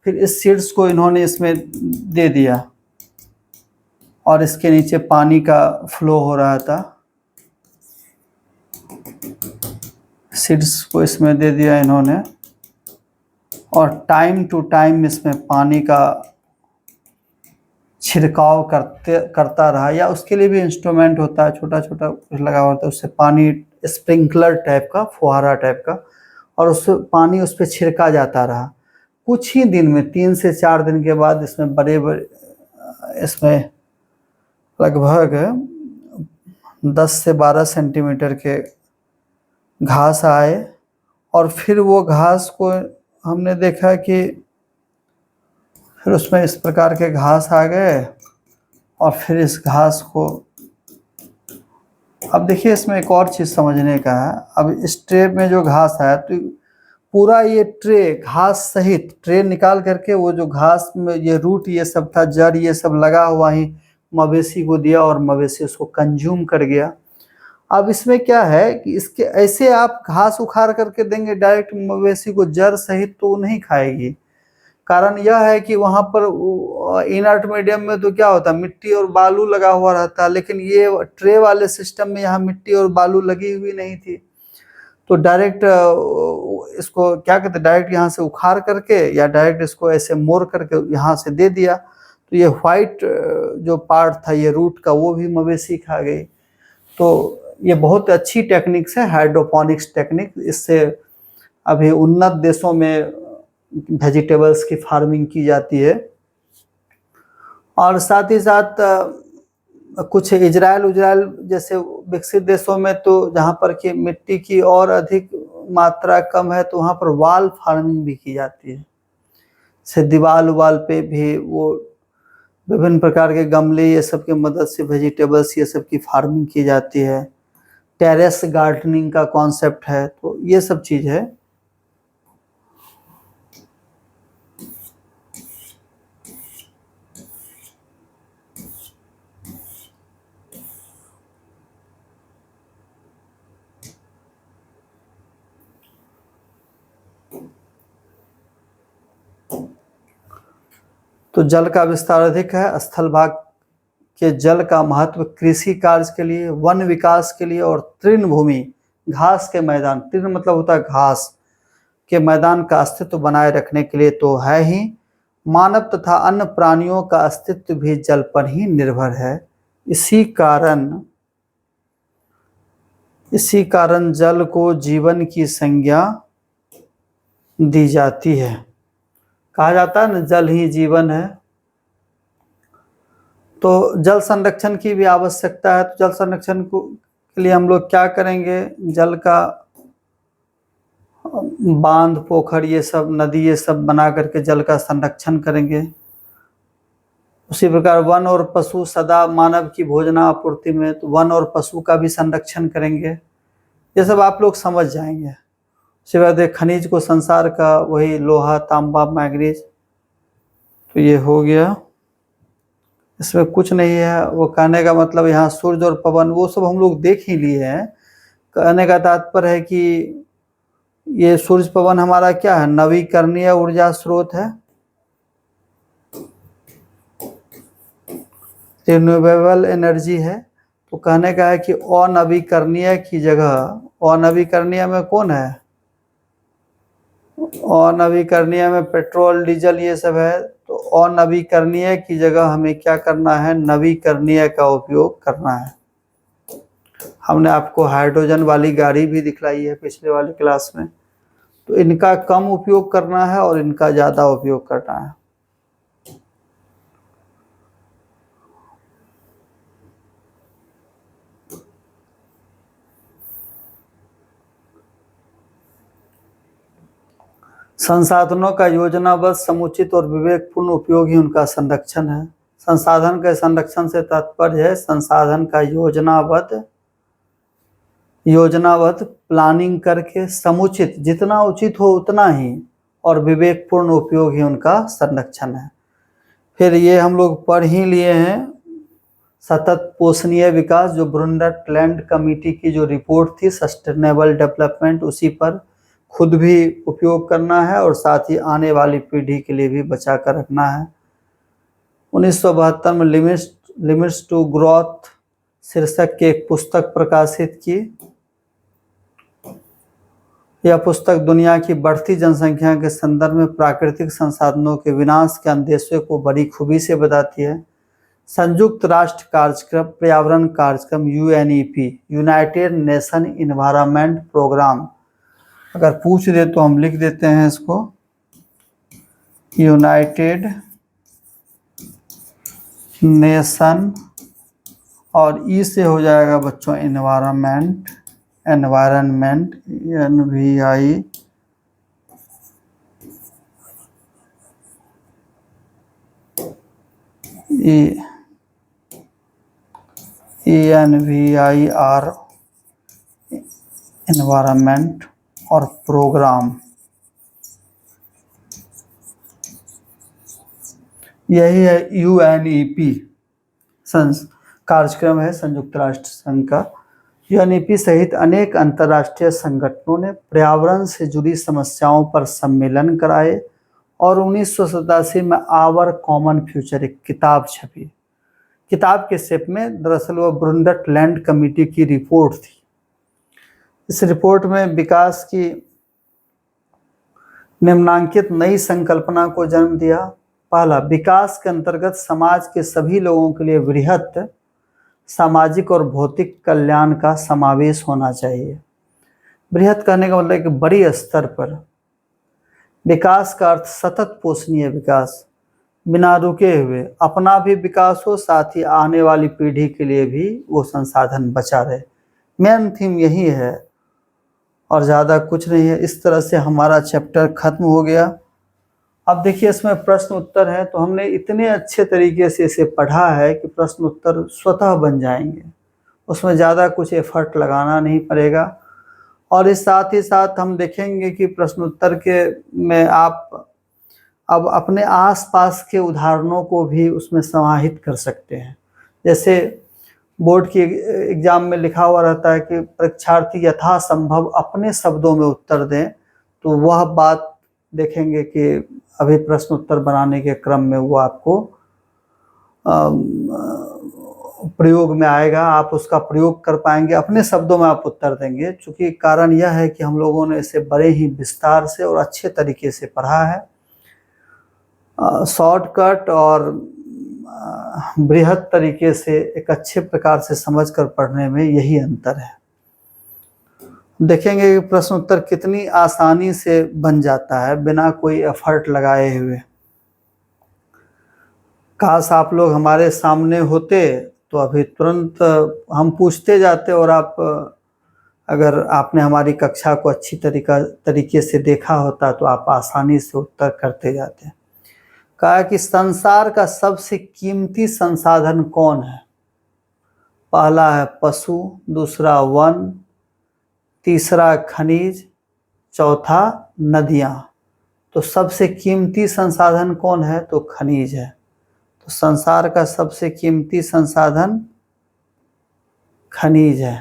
फिर इस सीड्स को इन्होंने इसमें दे दिया, और इसके नीचे पानी का फ्लो हो रहा था। सीड्स को इसमें दे दिया इन्होंने, और टाइम टू टाइम इसमें पानी का छिड़काव करता रहा, या उसके लिए भी इंस्ट्रूमेंट होता है, छोटा छोटा कुछ लगा हुआ होता है, उससे पानी, स्प्रिंकलर टाइप का, फुहारा टाइप का, और उससे पानी उस पर छिड़का जाता रहा। कुछ ही दिन में, 3 से 4 दिन के बाद, इसमें बड़े बड़े, इसमें लगभग 10 से 12 सेंटीमीटर के घास आए। और फिर वो घास को हमने देखा कि फिर उसमें इस प्रकार के घास आ गए, और फिर इस घास को, अब देखिए इसमें एक और चीज़ समझने का है। अब इस ट्रे में जो घास है, तो पूरा ये ट्रे घास सहित, ट्रे निकाल करके वो जो घास में ये रूट ये सब था, जड़ ये सब लगा हुआ ही मवेशी को दिया, और मवेशी उसको कंज्यूम कर गया। अब इसमें क्या है कि इसके ऐसे आप घास उखाड़ करके देंगे डायरेक्ट मवेशी को जड़ सहित, तो वो नहीं खाएगी। कारण यह है कि वहाँ पर इनर्ट मीडियम में तो क्या होता है, मिट्टी और बालू लगा हुआ रहता है, लेकिन ये ट्रे वाले सिस्टम में यहाँ मिट्टी और बालू लगी हुई नहीं थी। तो डायरेक्ट इसको क्या कहते हैं, डायरेक्ट यहाँ से उखाड़ करके या डायरेक्ट इसको ऐसे मोड़ करके यहाँ से दे दिया, तो ये व्हाइट जो पार्ट था ये रूट का वो भी मवेशी खा गई। तो ये बहुत अच्छी टेक्निक्स है हाइड्रोपोनिक्स टेक्निक। इससे अभी उन्नत देशों में वेजिटेबल्स की फार्मिंग की जाती है। और साथ ही साथ कुछ इजराइल जैसे विकसित देशों में तो जहाँ पर कि मिट्टी की और अधिक मात्रा कम है तो वहाँ पर वाल फार्मिंग भी की जाती है। से दीवार उवाल पे भी वो विभिन्न प्रकार के गमले ये सब की मदद से वेजिटेबल्स ये सब की फार्मिंग की जाती है। टेरेस गार्डनिंग का कॉन्सेप्ट है, तो ये सब चीज़ है। तो जल का विस्तार अधिक है। स्थल भाग के जल का महत्व कृषि कार्य के लिए, वन विकास के लिए और तृणभूमि घास के मैदान, तृण मतलब होता है घास के मैदान का अस्तित्व बनाए रखने के लिए तो है ही। मानव तथा अन्य प्राणियों का अस्तित्व भी जल पर ही निर्भर है। इसी कारण जल को जीवन की संज्ञा दी जाती है। कहा जाता है ना, जल ही जीवन है। तो जल संरक्षण की भी आवश्यकता है। तो जल संरक्षण के लिए हम लोग क्या करेंगे, जल का बांध, पोखर, ये सब नदी ये सब बना करके जल का संरक्षण करेंगे। उसी प्रकार वन और पशु सदा मानव की भोजनापूर्ति में, तो वन और पशु का भी संरक्षण करेंगे। ये सब आप लोग समझ जाएंगे। उसके बाद खनिज को संसार का, वही लोहा तांबा मैग्नीज, तो ये हो गया। इसमें कुछ नहीं है। वो कहने का मतलब यहाँ सूर्य और पवन वो सब हम लोग देख ही लिए हैं। कहने का तात्पर्य है कि ये सूर्य पवन हमारा क्या है, नवीकरणीय ऊर्जा स्रोत है, रिन्यूएबल एनर्जी है। तो कहने का है कि अनवीकरणीय की जगह, अनवीकरणीय में कौन है, अनवीकरणीय में पेट्रोल डीजल ये सब है। तो अनवीकरणीय की जगह हमें क्या करना है, नवीकरणीय का उपयोग करना है। हमने आपको हाइड्रोजन वाली गाड़ी भी दिखलाई है पिछले वाली क्लास में। तो इनका कम उपयोग करना है और इनका ज़्यादा उपयोग करना है। संसाधनों का योजनाबद्ध, समुचित और विवेकपूर्ण उपयोग ही उनका संरक्षण है। संसाधन के संरक्षण से तात्पर्य है संसाधन का योजनाबद्ध प्लानिंग करके, समुचित जितना उचित हो उतना ही, और विवेकपूर्ण उपयोग ही उनका संरक्षण है। फिर ये हम लोग पढ़ ही लिए हैं सतत पोषणीय विकास, जो ब्रुंडटलैंड कमेटी की जो रिपोर्ट थी सस्टेनेबल डेवलपमेंट, उसी पर खुद भी उपयोग करना है और साथ ही आने वाली पीढ़ी के लिए भी बचा कर रखना है। 1972 में लिमिट्स टू ग्रोथ शीर्षक की एक पुस्तक प्रकाशित की। यह पुस्तक दुनिया की बढ़ती जनसंख्या के संदर्भ में प्राकृतिक संसाधनों के विनाश के अंदेशे को बड़ी खूबी से बताती है। संयुक्त राष्ट्र कार्यक्रम, पर्यावरण कार्यक्रम, UNEP, United Nation environment programme, अगर पूछ दे तो हम लिख देते हैं इसको, यूनाइटेड नेशन, और ई से हो जाएगा बच्चों एनवायरनमेंट, NVI, ENVIR, एनवायरनमेंट और प्रोग्राम, यही है UNEP कार्यक्रम है संयुक्त राष्ट्र संघ का। UNEP सहित अनेक अंतर्राष्ट्रीय संगठनों ने पर्यावरण से जुड़ी समस्याओं पर सम्मेलन कराए और 1987 में आवर कॉमन फ्यूचर एक किताब छपी। किताब के शेप में दरअसल वो ब्रुंडटलैंड कमेटी की रिपोर्ट थी। इस रिपोर्ट में विकास की निम्नांकित नई संकल्पना को जन्म दिया। पहला, विकास के अंतर्गत समाज के सभी लोगों के लिए वृहत सामाजिक और भौतिक कल्याण का समावेश होना चाहिए। बृहत कहने का मतलब एक बड़ी स्तर पर। विकास का अर्थ सतत पोषणीय विकास, बिना रुके हुए अपना भी विकास हो, साथ ही आने वाली पीढ़ी के लिए भी वो संसाधन बचा रहे। मेन थीम यही है और ज़्यादा कुछ नहीं है। इस तरह से हमारा चैप्टर खत्म हो गया। अब देखिए इसमें प्रश्न उत्तर है, तो हमने इतने अच्छे तरीके से इसे पढ़ा है कि प्रश्न उत्तर स्वतः बन जाएंगे, उसमें ज़्यादा कुछ एफर्ट लगाना नहीं पड़ेगा। और इस साथ ही साथ हम देखेंगे कि प्रश्न उत्तर के में आप अब अपने आसपास के उदाहरणों को भी उसमें समाहित कर सकते हैं। जैसे बोर्ड की एग्जाम में लिखा हुआ रहता है कि परीक्षार्थी यथासंभव अपने शब्दों में उत्तर दें, तो वह बात देखेंगे कि अभी प्रश्न उत्तर बनाने के क्रम में वो आपको प्रयोग में आएगा, आप उसका प्रयोग कर पाएंगे, अपने शब्दों में आप उत्तर देंगे। चूँकि कारण यह है कि हम लोगों ने इसे बड़े ही विस्तार से और अच्छे तरीके से पढ़ा है। शॉर्टकट और बृहद तरीके से एक अच्छे प्रकार से समझकर पढ़ने में यही अंतर है। देखेंगे कि प्रश्न उत्तर कितनी आसानी से बन जाता है बिना कोई एफर्ट लगाए हुए। काश आप लोग हमारे सामने होते तो अभी तुरंत हम पूछते जाते और आप अगर आपने हमारी कक्षा को अच्छी तरीके से देखा होता तो आप आसानी से उत्तर करते जाते। कहा कि संसार का सबसे कीमती संसाधन कौन है? पहला है पशु, दूसरा वन, तीसरा खनिज, चौथा नदियाँ। तो सबसे कीमती संसाधन कौन है? तो खनिज है। तो संसार का सबसे कीमती संसाधन खनिज है।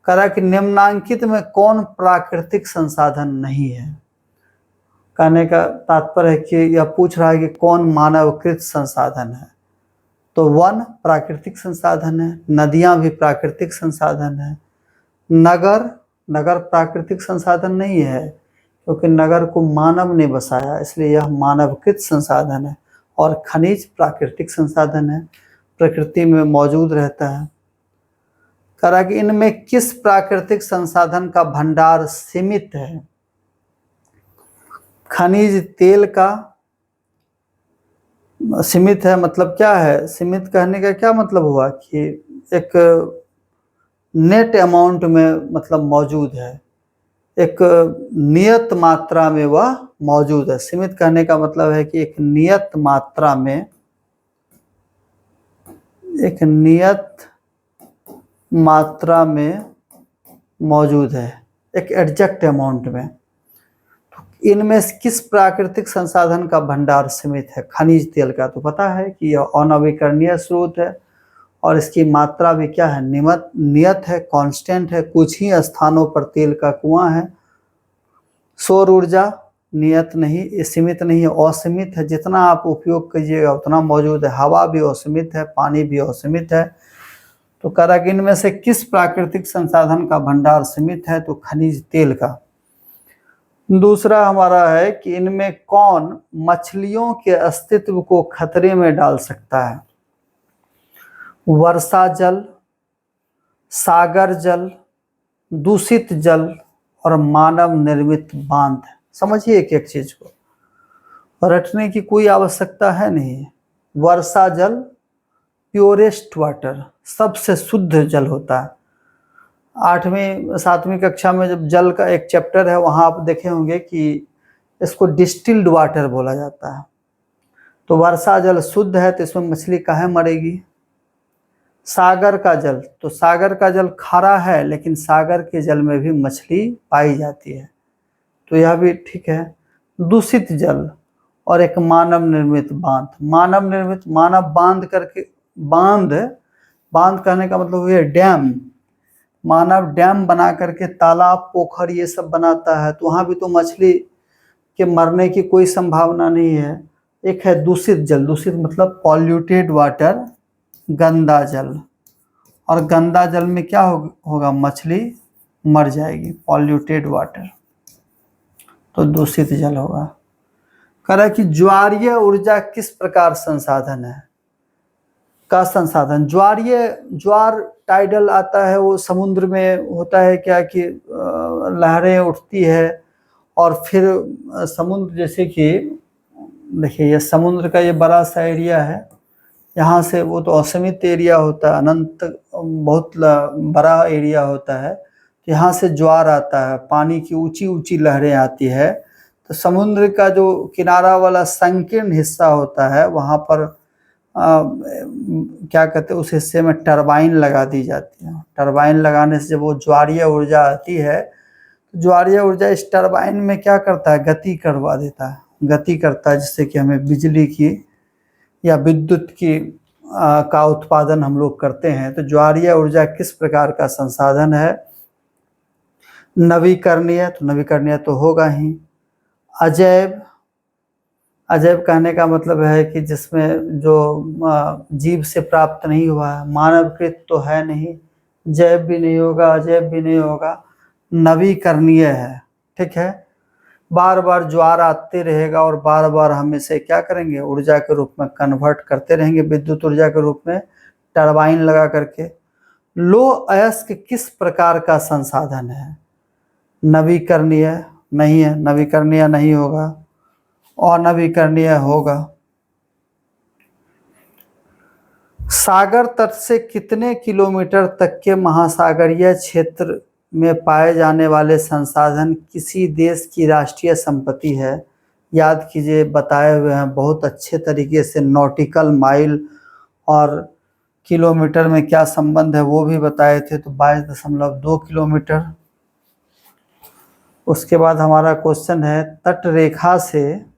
कहा कि निम्नांकित में कौन प्राकृतिक संसाधन नहीं है? कहने का तात्पर्य है कि यह पूछ रहा है कि कौन मानवकृत संसाधन है। तो वन प्राकृतिक संसाधन है, नदियाँ भी प्राकृतिक संसाधन है, नगर प्राकृतिक संसाधन नहीं है क्योंकि नगर को मानव ने बसाया, इसलिए यह मानवकृत संसाधन है। और खनिज प्राकृतिक संसाधन है, प्रकृति में मौजूद रहता है। कहा कि इनमें किस प्राकृतिक संसाधन का भंडार सीमित है? खनिज तेल का सीमित है। मतलब क्या है? सीमित कहने का क्या मतलब हुआ कि एक नेट अमाउंट में मतलब मौजूद है, एक नियत मात्रा में वह मौजूद है। सीमित कहने का मतलब है कि एक नियत मात्रा में मौजूद है, एक एग्जैक्ट अमाउंट में। तो इनमें किस प्राकृतिक संसाधन का भंडार सीमित है? खनिज तेल का। तो पता है कि यह अनवीकरणीय स्रोत है और इसकी मात्रा भी क्या है? नियत है, कांस्टेंट है। कुछ ही स्थानों पर तेल का कुआं है। सौर ऊर्जा नियत नहीं, सीमित नहीं है, असीमित है। जितना आप उपयोग कीजिएगा उतना मौजूद है। हवा भी असीमित है, पानी भी असीमित है। तो कह रहा कि इनमें से किस प्राकृतिक संसाधन का भंडार सीमित है? तो खनिज तेल का। दूसरा हमारा है कि इनमें कौन मछलियों के अस्तित्व को खतरे में डाल सकता है? वर्षा जल, सागर जल, दूषित जल और मानव निर्मित बांध। समझिए एक एक चीज को, रटने की कोई आवश्यकता है नहीं। वर्षा जल प्योरेस्ट वाटर, सबसे शुद्ध जल होता है। 8वीं 7वीं कक्षा में जब जल का एक चैप्टर है वहाँ आप देखे होंगे कि इसको डिस्टिल्ड वाटर बोला जाता है। तो वर्षा जल शुद्ध है तो इसमें मछली काहे मरेगी? सागर का जल, तो सागर का जल खारा है लेकिन सागर के जल में भी मछली पाई जाती है, तो यह भी ठीक है। दूषित जल और एक मानव निर्मित बांध। मानव निर्मित, मानव बांध करके, बांध कहने का मतलब ये डैम, मानव डैम बना करके तालाब पोखर ये सब बनाता है, तो वहाँ भी तो मछली के मरने की कोई संभावना नहीं है। एक है दूषित जल, दूषित मतलब पॉल्यूटेड वाटर, गंदा जल। और गंदा जल में क्या होगा? मछली मर जाएगी, पॉल्यूटेड वाटर, तो दूषित जल होगा। कह रहा है कि ज्वारीय ऊर्जा किस प्रकार संसाधन है, का संसाधन। ज्वार टाइडल आता है, वो समुद्र में होता है क्या कि लहरें उठती है और फिर समुद्र, जैसे कि देखिए ये समुद्र का ये बड़ा सा एरिया है, यहाँ से वो तो असीमित एरिया होता है, अनंत बहुत बड़ा एरिया होता है, तो यहाँ से ज्वार आता है, पानी की ऊंची ऊंची लहरें आती है, तो समुद्र का जो किनारा वाला संकीर्ण हिस्सा होता है वहाँ पर क्या कहते हैं, उस हिस्से में टरबाइन लगा दी जाती है। टरबाइन लगाने से जब वो ज्वारीय ऊर्जा आती है, तो ज्वारीय ऊर्जा इस टरबाइन में क्या करता है, गति करवा देता है, गति करता है, जिससे कि हमें बिजली की या विद्युत की का उत्पादन हम लोग करते हैं। तो ज्वारीय ऊर्जा किस प्रकार का संसाधन है, नवीकरणीय, तो नवीकरणीय तो होगा ही। अजैव, अजैव कहने का मतलब है कि जिसमें जो जीव से प्राप्त नहीं हुआ है, मानवकृत तो है नहीं, जैव भी नहीं होगा, अजैव भी नहीं होगा, नवीकरणीय है, ठीक है। बार बार ज्वार आते रहेगा और बार बार हम इसे क्या करेंगे, ऊर्जा के रूप में कन्वर्ट करते रहेंगे, विद्युत ऊर्जा के रूप में टरबाइन लगा करके। लो अयस्क किस प्रकार का संसाधन है, नवीकरणीय नहीं है, नवीकरणीय नहीं होगा, अनवीकरणीय होगा। सागर तट से कितने किलोमीटर तक के महासागरीय क्षेत्र में पाए जाने वाले संसाधन किसी देश की राष्ट्रीय संपत्ति है। याद कीजिए, बताए हुए हैं बहुत अच्छे तरीके से, नॉटिकल माइल और किलोमीटर में क्या संबंध है वो भी बताए थे, तो 22.2 किलोमीटर। उसके बाद हमारा क्वेश्चन है, तट रेखा से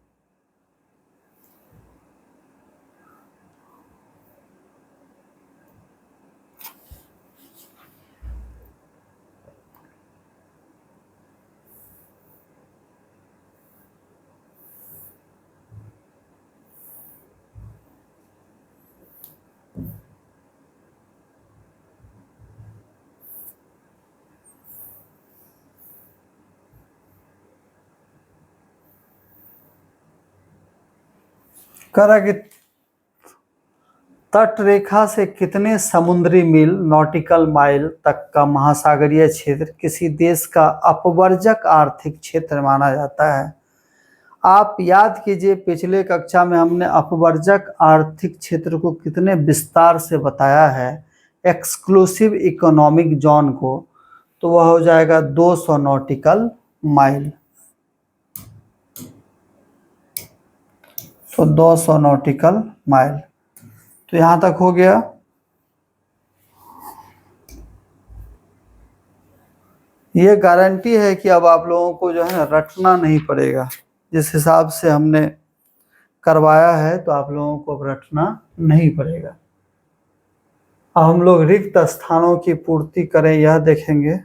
करा कि तट रेखा से कितने समुद्री मील, नॉटिकल माइल तक का महासागरीय क्षेत्र किसी देश का अपवर्जक आर्थिक क्षेत्र माना जाता है। आप याद कीजिए, पिछले कक्षा में हमने अपवर्जक आर्थिक क्षेत्र को कितने विस्तार से बताया है, एक्सक्लूसिव इकोनॉमिक जोन को, तो वह हो जाएगा 200 नॉटिकल माइल। तो 200 नॉटिकल माइल, तो यहाँ तक हो गया। ये गारंटी है कि अब आप लोगों को जो है रटना नहीं पड़ेगा, जिस हिसाब से हमने करवाया है तो आप लोगों को अब रटना नहीं पड़ेगा। अब हम लोग रिक्त स्थानों की पूर्ति करें यह देखेंगे।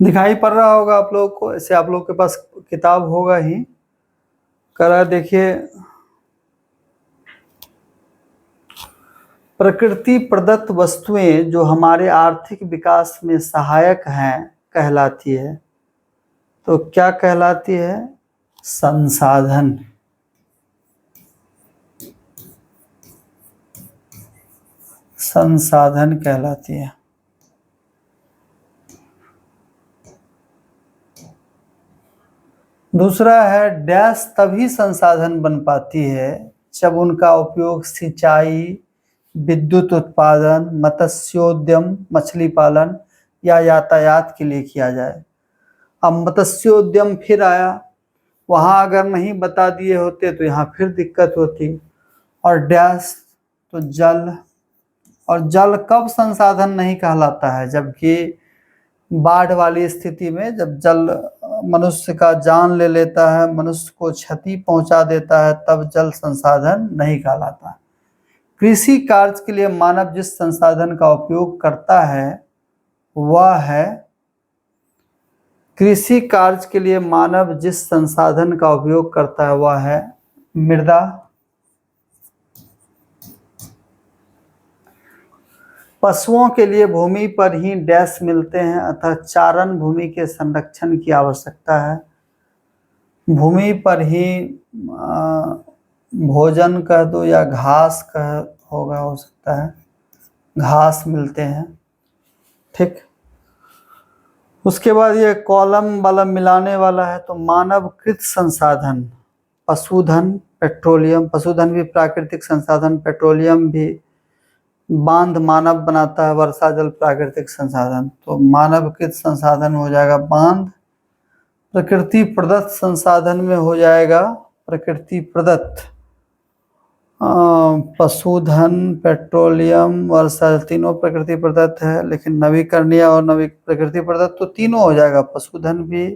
दिखाई पड़ रहा होगा आप लोगों को, ऐसे आप लोग के पास किताब होगा ही। करा देखिए, प्रकृति प्रदत्त वस्तुएं जो हमारे आर्थिक विकास में सहायक हैं कहलाती है। तो क्या कहलाती है, संसाधन। संसाधन कहलाती है। दूसरा है, डैश तभी संसाधन बन पाती है जब उनका उपयोग सिंचाई, विद्युत उत्पादन, मत्स्योद्यम, मछली पालन या यातायात के लिए किया जाए। अब मत्स्योद्यम फिर आया, वहाँ अगर नहीं बता दिए होते तो यहाँ फिर दिक्कत होती। और डैश तो जल और जल कब संसाधन नहीं कहलाता है? जबकि बाढ़ वाली स्थिति में जब जल मनुष्य का जान ले लेता है, मनुष्य को क्षति पहुंचा देता है, तब जल संसाधन नहीं कहलाता। कृषि कार्य के लिए मानव जिस संसाधन का उपयोग करता है वह है कृषि कार्य के लिए मानव जिस संसाधन का उपयोग करता है वह है मृदा। पशुओं के लिए भूमि पर ही डैश मिलते हैं, अतः चारण भूमि के संरक्षण की आवश्यकता है। भूमि पर ही भोजन कह दो या घास कह होगा, हो सकता है घास मिलते हैं। ठीक, उसके बाद ये कॉलम वाला मिलाने वाला है, तो मानवकृत संसाधन, पशुधन, पेट्रोलियम, पशुधन भी प्राकृतिक संसाधन, पेट्रोलियम भी, बांध मानव बनाता है, वर्षा जल प्राकृतिक संसाधन। तो मानवकृत संसाधन हो जाएगा बांध, प्रकृति प्रदत्त संसाधन में हो जाएगा प्रकृति प्रदत्त, पशुधन, पेट्रोलियम, वर्षा, तीनों प्रकृति प्रदत्त है, लेकिन नवीकरणीय और प्रकृति प्रदत्त तो तीनों हो जाएगा, पशुधन भी,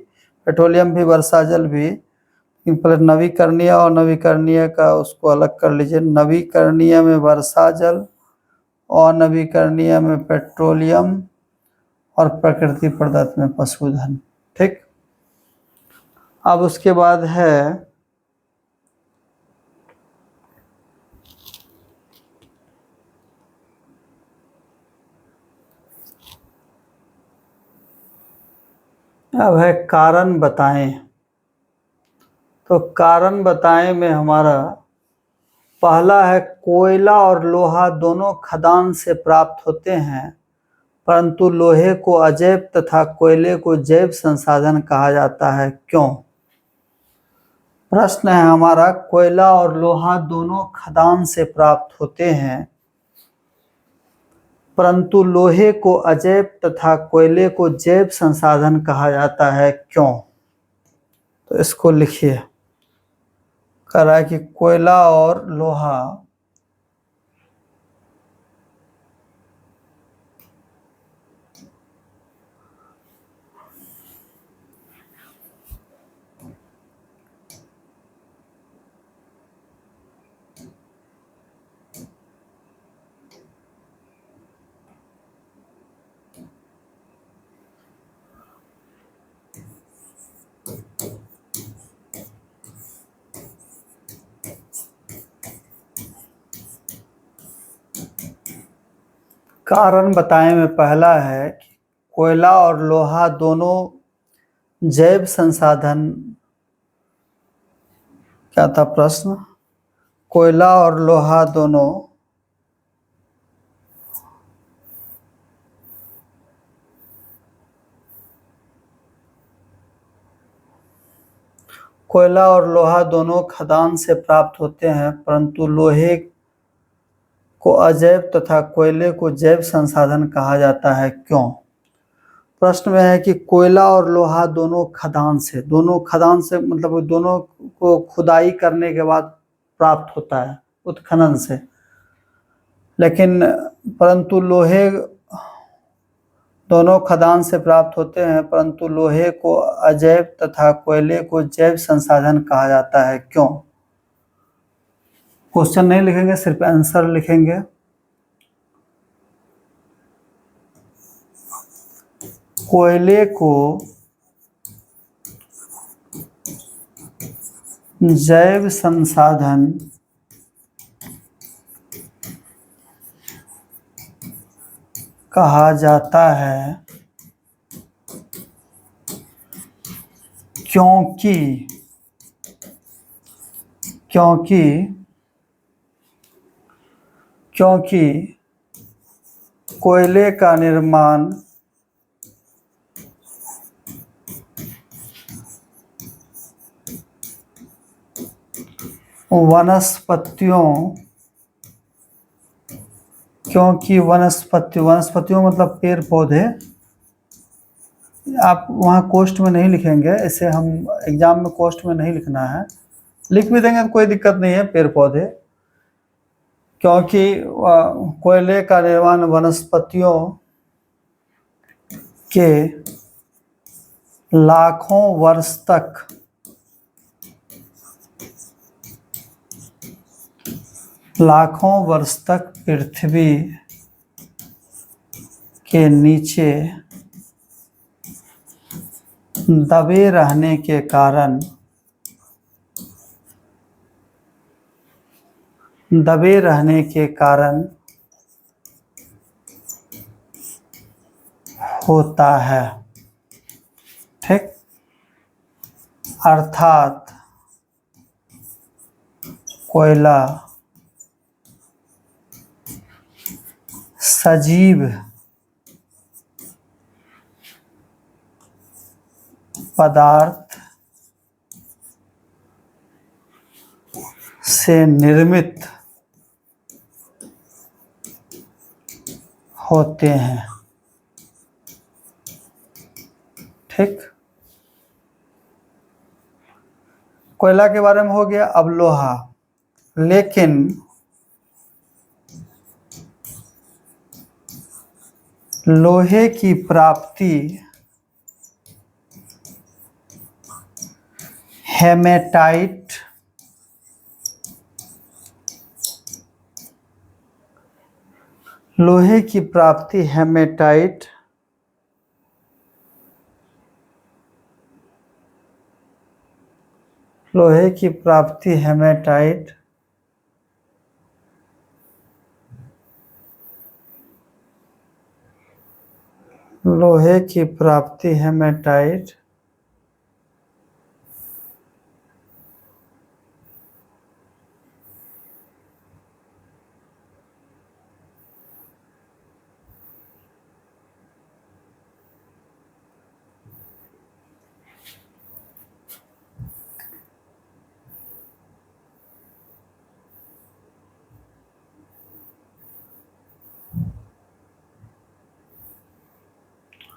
पेट्रोलियम भी, वर्षा जल भी। लेकिन पहले नवीकरणीय और नवीकरणीय का उसको अलग कर लीजिए। नवीकरणीय में वर्षा जल, अनवीकरणीय में पेट्रोलियम और प्रकृति प्रदत्त में पशुधन। ठीक, अब उसके बाद है कारण बताएं। तो कारण बताएं में हमारा पहला है कोयला और लोहा दोनों खदान से प्राप्त होते हैं, परंतु लोहे को अजैव तथा कोयले को जैव संसाधन कहा जाता है, क्यों? प्रश्न है हमारा, कोयला और लोहा दोनों खदान से प्राप्त होते हैं, परंतु लोहे को अजैव तथा कोयले को जैव संसाधन कहा जाता है, क्यों? तो इसको लिखिए। कह रहा है कि कोयला और लोहा कारण बताएं में पहला है कि कोयला और लोहा दोनों जैव संसाधन, क्या था प्रश्न? कोयला और लोहा दोनों खदान से प्राप्त होते हैं, परंतु लोहे को अजैव तथा कोयले को जैव संसाधन कहा जाता है, क्यों? प्रश्न में है कि कोयला और लोहा दोनों खदान से मतलब दोनों को खुदाई करने के बाद प्राप्त होता है, उत्खनन से, लेकिन परंतु लोहे दोनों खदान से प्राप्त होते हैं, परंतु लोहे को अजैव तथा कोयले को जैव संसाधन कहा जाता है, क्यों? क्वेश्चन नहीं लिखेंगे, सिर्फ आंसर लिखेंगे। कोयले को जैव संसाधन कहा जाता है क्योंकि कोयले का निर्माण वनस्पतियों मतलब पेड़ पौधे, आप वहाँ कोष्ट में नहीं लिखेंगे, इसे हम एग्जाम में कोष्ट में नहीं लिखना है, लिख भी देंगे तो कोई दिक्कत नहीं है, पेड़ पौधे, क्योंकि कोयले का निर्माण वनस्पतियों के लाखों वर्ष तक पृथ्वी के नीचे दबे रहने के कारण होता है। ठीक, अर्थात कोयला सजीव पदार्थ से निर्मित होते हैं। ठीक, कोयला के बारे में हो गया। अब लोहा, लेकिन लोहे की प्राप्ति हेमेटाइट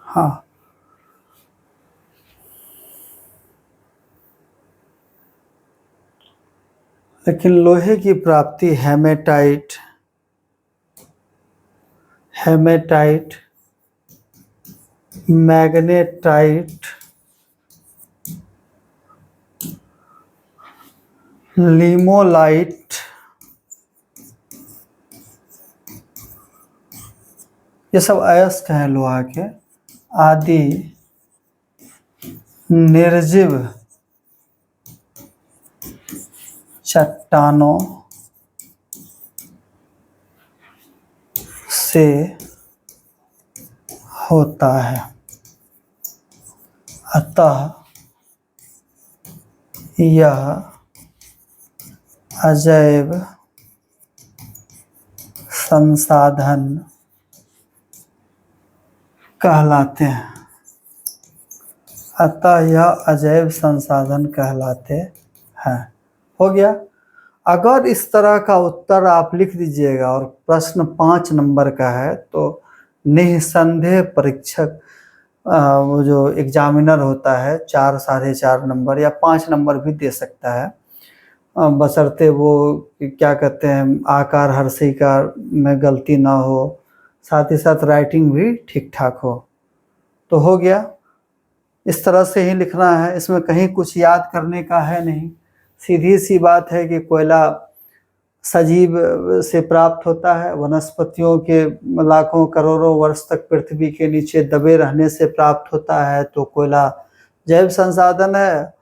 हाँ, लेकिन लोहे की प्राप्ति हेमेटाइट, मैग्नेटाइट, लिमोलाइट, ये सब अयस्क हैं लोहा के, आदि निर्जीव चट्टानों से होता है। अतः यह अजैव संसाधन कहलाते हैं। हो गया। अगर इस तरह का उत्तर आप लिख दीजिएगा और प्रश्न 5 नंबर का है तो निस्संदेह परीक्षक वो जो एग्जामिनर होता है 4, 4.5 नंबर या 5 नंबर भी दे सकता है, बशर्ते वो क्या कहते हैं आकार हर्षिकार में गलती ना हो, साथ ही साथ राइटिंग भी ठीक ठाक हो। तो हो गया, इस तरह से ही लिखना है, इसमें कहीं कुछ याद करने का है नहीं। सीधी सी बात है कि कोयला सजीव से प्राप्त होता है, वनस्पतियों के लाखों करोड़ों वर्ष तक पृथ्वी के नीचे दबे रहने से प्राप्त होता है, तो कोयला जैव संसाधन है,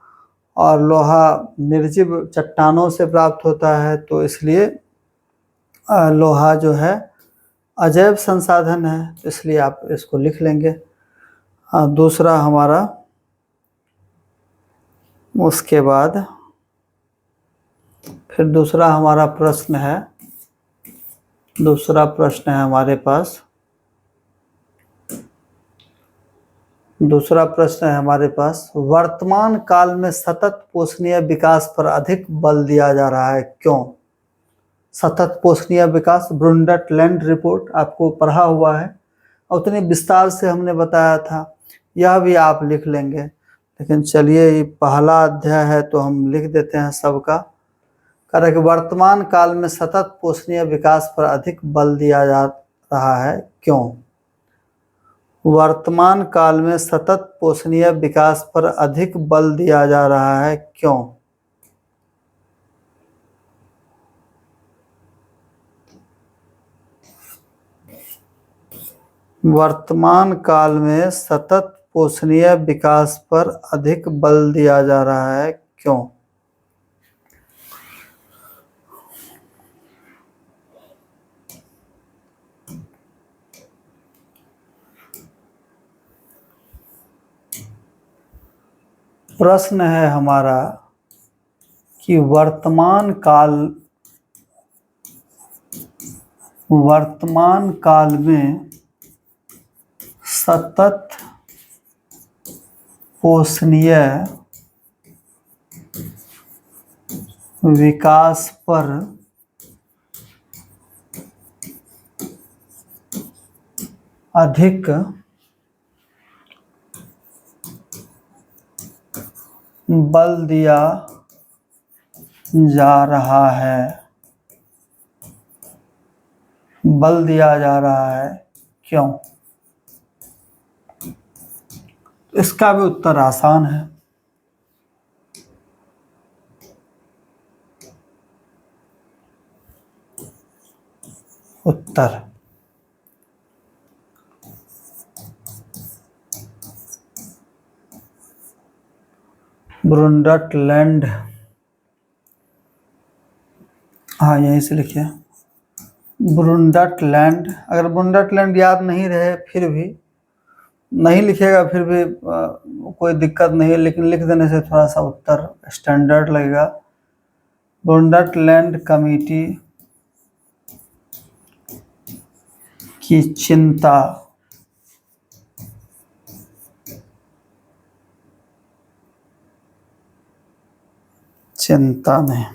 और लोहा निर्जीव चट्टानों से प्राप्त होता है, तो इसलिए लोहा जो है अजैव संसाधन है, तो इसलिए आप इसको लिख लेंगे। दूसरा हमारा, उसके बाद फिर दूसरा हमारा प्रश्न है, हमारे पास वर्तमान काल में सतत पोषणीय विकास पर अधिक बल दिया जा रहा है, क्यों? सतत पोषणीय विकास ब्रुंडटलैंड रिपोर्ट आपको पढ़ा हुआ है, उतने विस्तार से हमने बताया था, यह भी आप लिख लेंगे। लेकिन चलिए, ये पहला अध्याय है तो हम लिख देते हैं सबका। कह रहा है कि वर्तमान काल में सतत पोषणीय विकास पर अधिक बल दिया जा रहा है, क्यों? वर्तमान काल में सतत पोषणीय विकास पर अधिक बल दिया जा रहा है, क्यों? वर्तमान काल में सतत पोषणीय विकास पर अधिक बल दिया जा रहा है, क्यों? प्रश्न है हमारा कि वर्तमान काल में सतत पोषणीय विकास पर अधिक बल दिया जा रहा है, क्यों? इसका भी उत्तर आसान है। उत्तर ब्रुंडटलैंड, हाँ यहीं से लिखिए ब्रुंडटलैंड। अगर ब्रुंडटलैंड याद नहीं रहे फिर भी नहीं लिखेगा फिर भी कोई दिक्कत नहीं है, लेकिन लिख देने से थोड़ा सा उत्तर स्टैंडर्ड लगेगा। ब्रुंडटलैंड कमेटी की चिंता नहीं,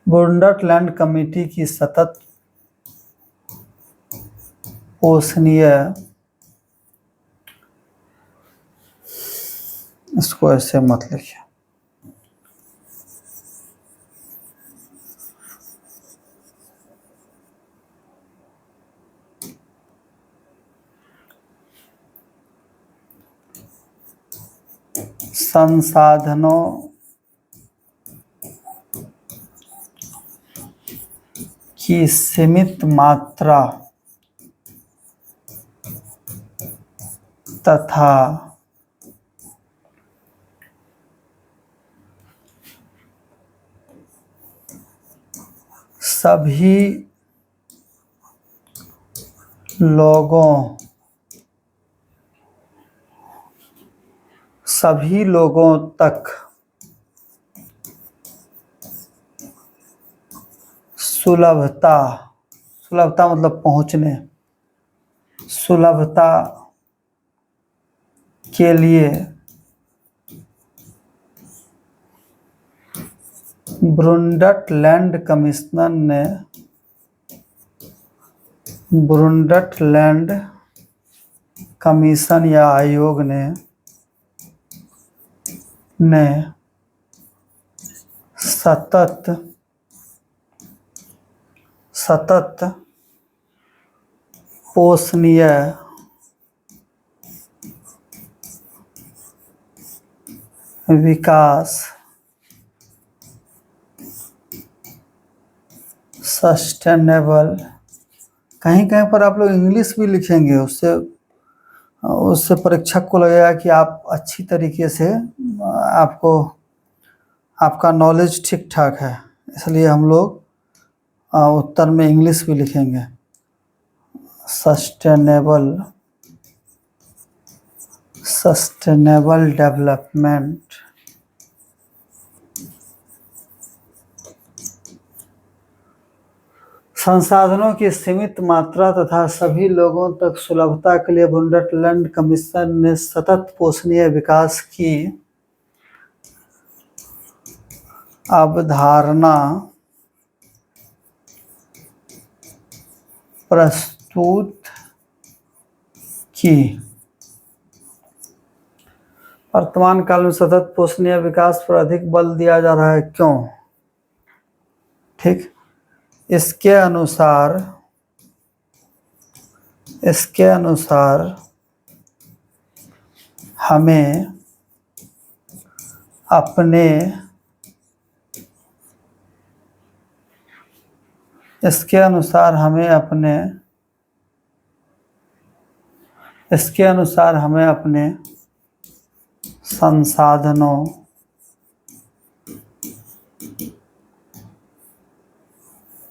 ब्रुंडटलैंड कमेटी की सतत पोषणीय, इसको ऐसे मत लिखिए, संसाधनों की सीमित मात्रा तथा सभी लोगों तक सुलभता मतलब पहुंचने, सुलभता के लिए ब्रुंडटलैंड कमीशन या आयोग ने सतत पोषणीय विकास सस्टेनेबल, कहीं पर आप लोग इंग्लिश भी लिखेंगे, उससे परीक्षक को लगेगा कि आप अच्छी तरीके से आपका नॉलेज ठीक ठाक है, इसलिए हम लोग उत्तर में इंग्लिश भी लिखेंगे। सस्टेनेबल डेवलपमेंट, संसाधनों की सीमित मात्रा तथा सभी लोगों तक सुलभता के लिए ब्रुंडटलैंड कमीशन ने सतत पोषणीय विकास की अवधारणा प्रस्तुत की। वर्तमान काल में सतत पोषणीय विकास पर अधिक बल दिया जा रहा है, क्यों? ठीक, इसके अनुसार हमें अपने संसाधनों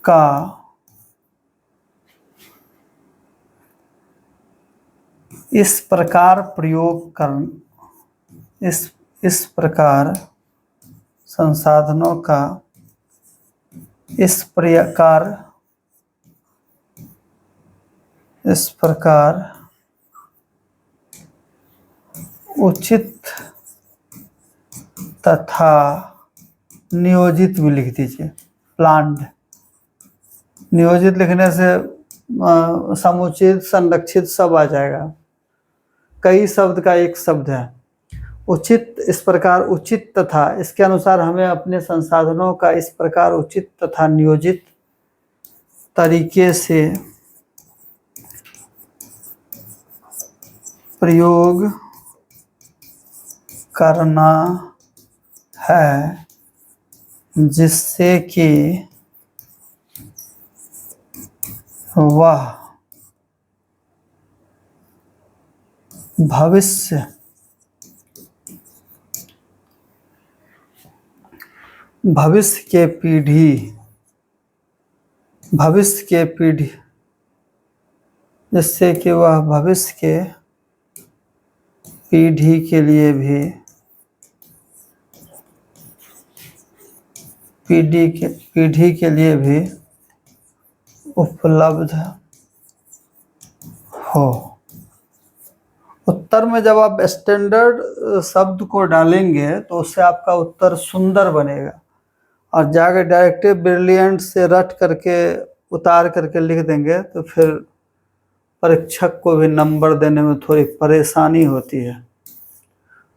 का इस प्रकार प्रयोग कर इस प्रकार संसाधनों का इस प्रकार उचित तथा नियोजित भी लिख दीजिए। प्लान्ड, नियोजित लिखने से समुचित, संरक्षित सब आ जाएगा। कई शब्द का एक शब्द है। उचित, इस प्रकार उचित तथा, इसके अनुसार हमें अपने संसाधनों का इस प्रकार उचित तथा नियोजित तरीके से प्रयोग करना है जिससे कि वह भविष्य के पीढ़ी जिससे कि वह भविष्य के पीढ़ी के लिए भी उपलब्ध हो। उत्तर में जब आप स्टैंडर्ड शब्द को डालेंगे तो उससे आपका उत्तर सुंदर बनेगा, और जाके डायरेक्टिव ब्रिलियंट से रट करके उतार करके लिख देंगे तो फिर परीक्षक को भी नंबर देने में थोड़ी परेशानी होती है।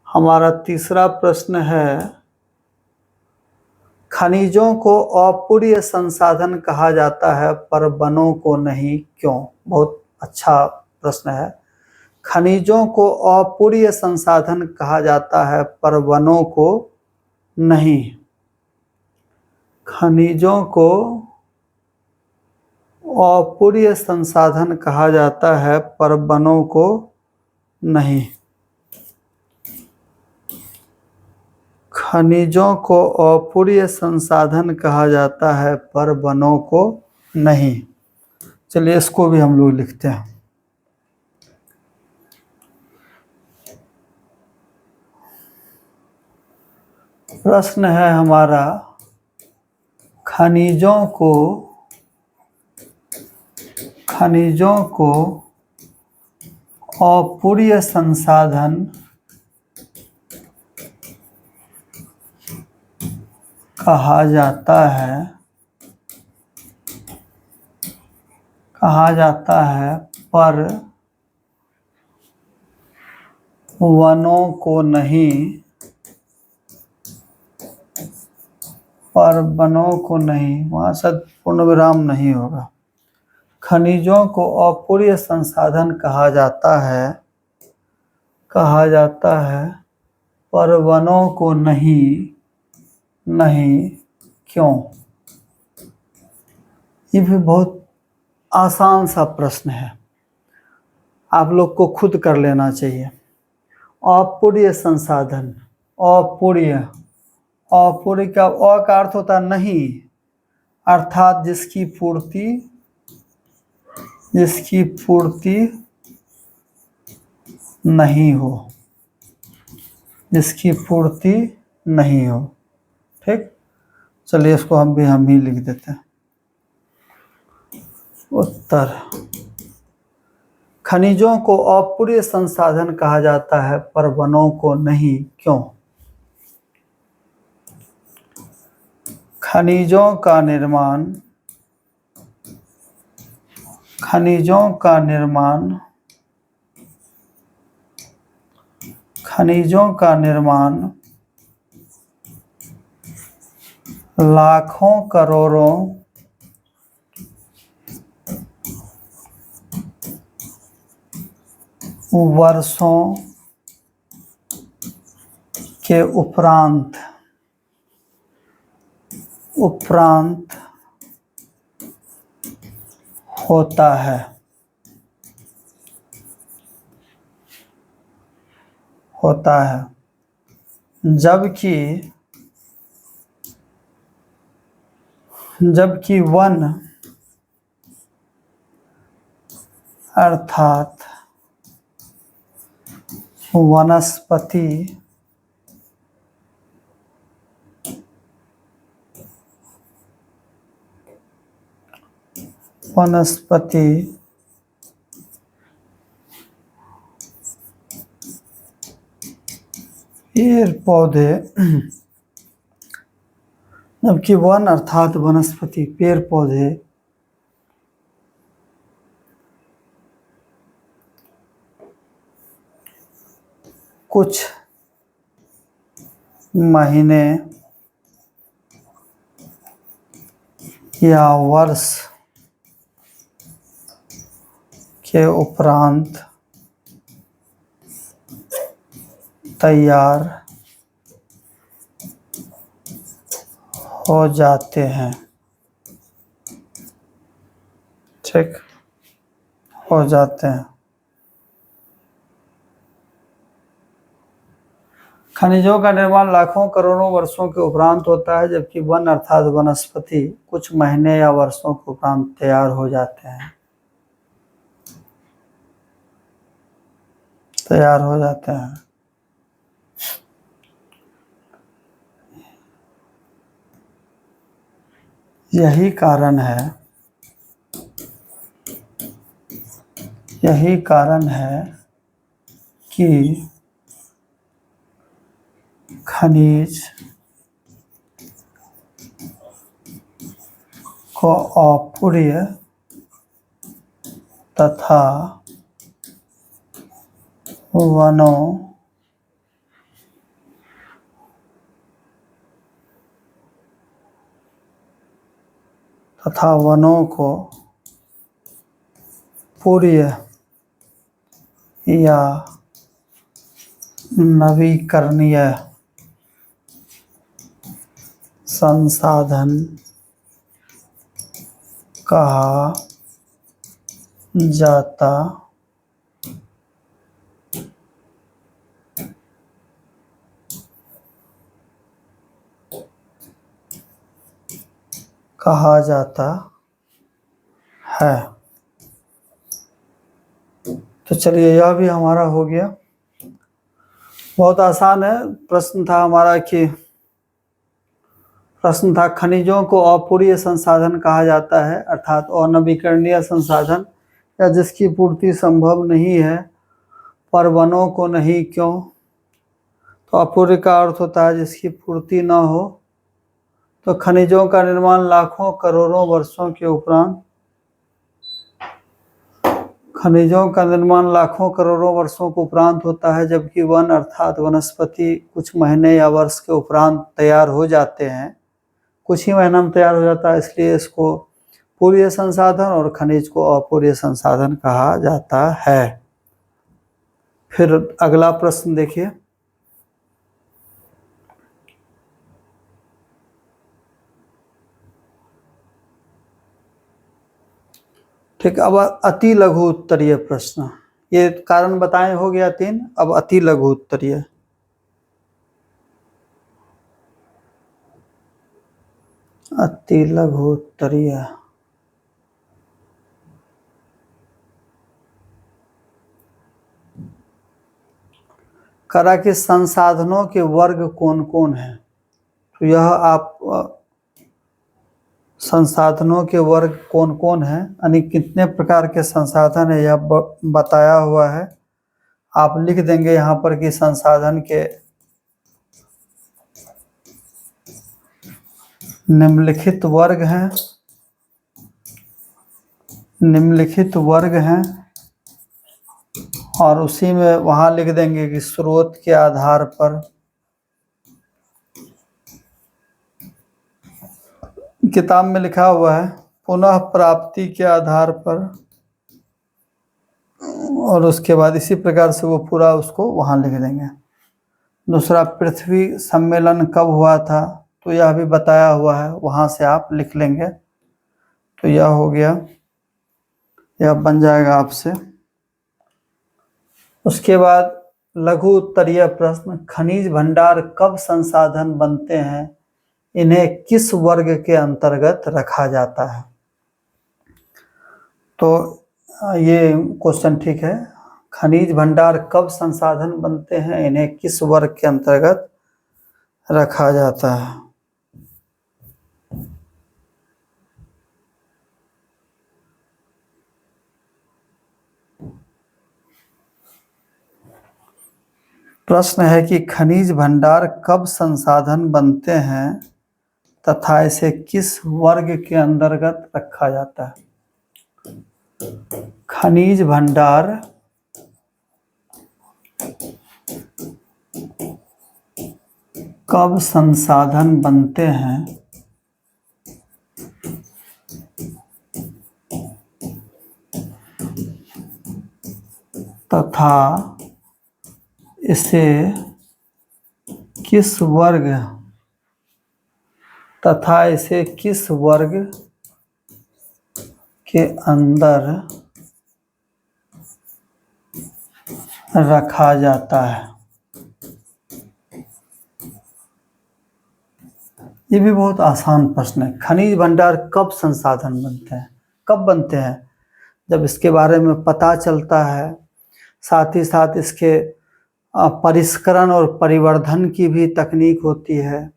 हमारा तीसरा प्रश्न है, खनिजों को अपूर्य संसाधन कहा जाता है पर वनों को नहीं, क्यों? बहुत अच्छा प्रश्न है। खनिजों को अपूर्य संसाधन कहा जाता है पर वनों को नहीं। खनिजों को अपूर्य संसाधन कहा जाता है पर वनों को नहीं। खनिजों को अपूर्य संसाधन कहा जाता है पर वनों को नहीं। चलिए इसको भी हम लोग लिखते हैं। प्रश्न है हमारा, खनिजों को अपूर्य संसाधन कहा जाता है पर वनों को नहीं, वहाँ से पूर्ण विराम नहीं होगा। खनिजों को अपूर्य संसाधन कहा जाता है पर वनों को नहीं, क्यों? ये भी बहुत आसान सा प्रश्न है, आप लोग को खुद कर लेना चाहिए। अपूर्य संसाधन, अपूर्य का अ का अर्थ होता है नहीं, अर्थात जिसकी पूर्ति नहीं हो। ठीक, चलिए इसको हम ही लिख देते हैं। उत्तर, खनिजों को अपूर्य संसाधन कहा जाता है पर वनों को नहीं, क्यों? खनिजों का निर्माण खनिजों का निर्माण लाखों करोड़ों वर्षों के उपरांत होता है। जबकि वन अर्थात वनस्पति पेड़ पौधे जबकि वन अर्थात वनस्पति पेड़ पौधे कुछ महीने या वर्ष के उपरांत तैयार हो जाते हैं। ठीक, हो जाते हैं। खनिजों का निर्माण लाखों करोड़ों वर्षों के उपरांत होता है, जबकि वन अर्थात वनस्पति कुछ महीने या वर्षों के उपरांत तैयार हो जाते हैं। यही कारण है कि खनिज को अपूर्य तथा वनों को पूर्य या नवीकरणीय संसाधन कहा जाता है। तो चलिए, यह भी हमारा हो गया। बहुत आसान है। प्रश्न था खनिजों को अपूर्य संसाधन कहा जाता है, अर्थात अनवीकरणीय संसाधन या जिसकी पूर्ति संभव नहीं है, पर वनों को नहीं। क्यों? तो अपूर्य का अर्थ होता है जिसकी पूर्ति न हो। तो खनिजों का निर्माण लाखों करोड़ों वर्षों के उपरांत होता है, जबकि वन अर्थात वनस्पति कुछ महीने या वर्ष के उपरांत तैयार हो जाते हैं। कुछ ही महीना में तैयार हो जाता है, इसलिए इसको पूर्य संसाधन और खनिज को अपूर्य संसाधन कहा जाता है। फिर अगला प्रश्न देखिए। ठीक, अब अति लघु उत्तरीय प्रश्न। ये कारण बताएं हो गया 3। अब अति लघु उत्तरीय। करा कि संसाधनों के वर्ग कौन कौन हैं। तो यह आप संसाधनों के वर्ग कौन कौन हैं, यानी कितने प्रकार के संसाधन है, यह बताया हुआ है। आप लिख देंगे यहाँ पर कि संसाधन के निम्नलिखित वर्ग हैं और उसी में वहाँ लिख देंगे कि स्रोत के आधार पर, किताब में लिखा हुआ है पुनः प्राप्ति के आधार पर, और उसके बाद इसी प्रकार से वो पूरा उसको वहाँ लिख देंगे। दूसरा, पृथ्वी सम्मेलन कब हुआ था, तो यह भी बताया हुआ है, वहाँ से आप लिख लेंगे। तो यह हो गया, यह बन जाएगा आपसे। उसके बाद लघु उत्तरीय प्रश्न, खनिज भंडार कब संसाधन बनते हैं, इन्हें किस वर्ग के अंतर्गत रखा जाता है। तो ये क्वेश्चन ठीक है, खनिज भंडार कब संसाधन बनते हैं, इन्हें किस वर्ग के अंतर्गत रखा जाता है। प्रश्न है कि खनिज भंडार कब संसाधन बनते हैं तथा इसे किस वर्ग के अंतर्गत रखा जाता है। खनिज भंडार कब संसाधन बनते हैं तथा इसे किस वर्ग के अंदर रखा जाता है। ये भी बहुत आसान प्रश्न है। खनिज भंडार कब संसाधन बनते हैं, कब बनते हैं, जब इसके बारे में पता चलता है, साथ ही साथ इसके परिष्करण और परिवर्धन की भी तकनीक होती है,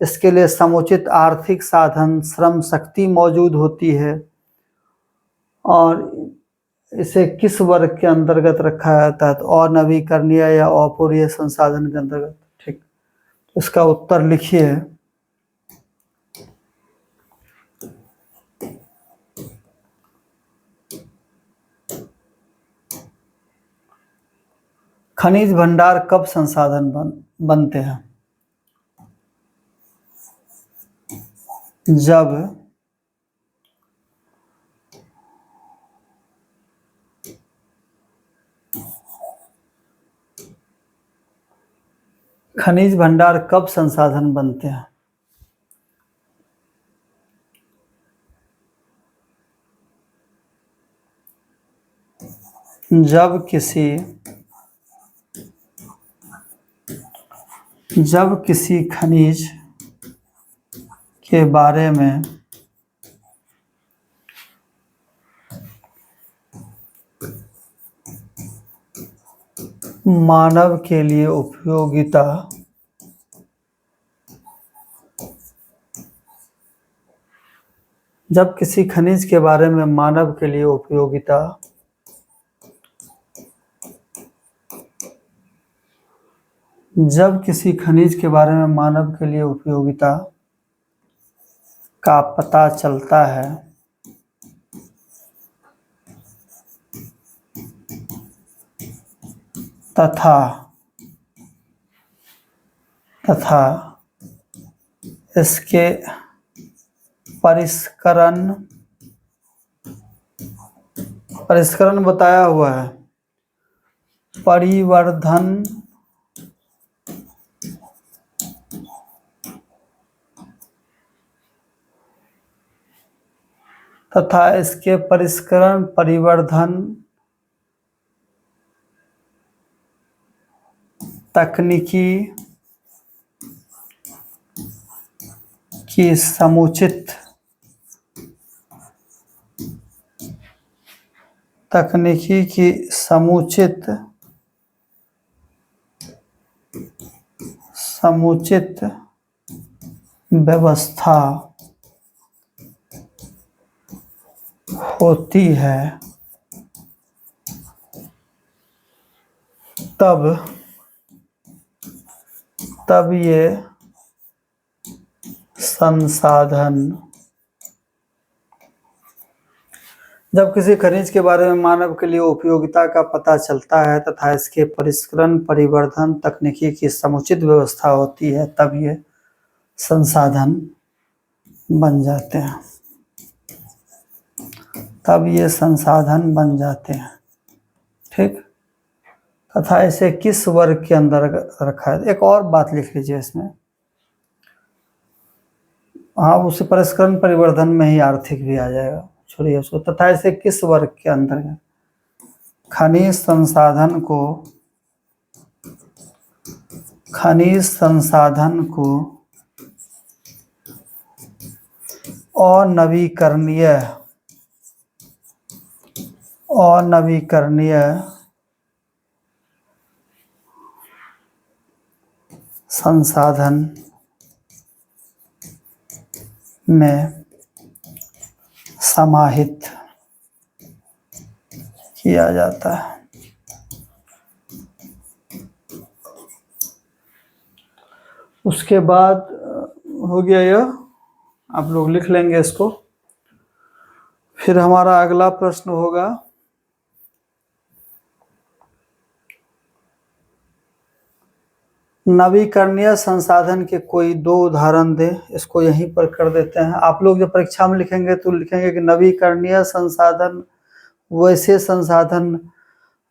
इसके लिए समुचित आर्थिक साधन श्रम शक्ति मौजूद होती है, और इसे किस वर्ग के अंतर्गत रखा जाता है, तो अनवीकरणीय या अपूरणीय संसाधन के अंतर्गत। ठीक, इसका उत्तर लिखिए। खनिज भंडार कब संसाधन बनते हैं, जब खनिज भंडार कब संसाधन बनते हैं, जब किसी खनिज के बारे में मानव के लिए उपयोगिता जब किसी खनिज के बारे में मानव के लिए उपयोगिता जब किसी खनिज के बारे में मानव के लिए उपयोगिता का पता चलता है तथा इसके परिष्करण बताया हुआ है, परिवर्धन तथा इसके परिष्करण परिवर्धन तकनीकी की समुचित व्यवस्था होती है, तब ये संसाधन, जब किसी खनिज के बारे में मानव के लिए उपयोगिता का पता चलता है तथा इसके परिष्करण, परिवर्धन, तकनीकी की समुचित व्यवस्था होती है, तब ये संसाधन बन जाते हैं। तब ये संसाधन बन जाते हैं। ठीक। तथा इसे किस वर्ग के अंदर रखा है? एक और बात लिख लीजिए इसमें। हाँ, उसे परिष्करण परिवर्धन में ही आर्थिक भी आ जाएगा, छोड़िए उसको। तथा इसे किस वर्ग के अंदर? खनिज संसाधन को अनवीकरणीय संसाधन में समाहित किया जाता है। उसके बाद हो गया यह, आप लोग लिख लेंगे इसको। फिर हमारा अगला प्रश्न होगा, नवीकरणीय संसाधन के कोई 2 उदाहरण दें। इसको यहीं पर कर देते हैं। आप लोग जब परीक्षा में लिखेंगे तो लिखेंगे कि नवीकरणीय संसाधन वैसे संसाधन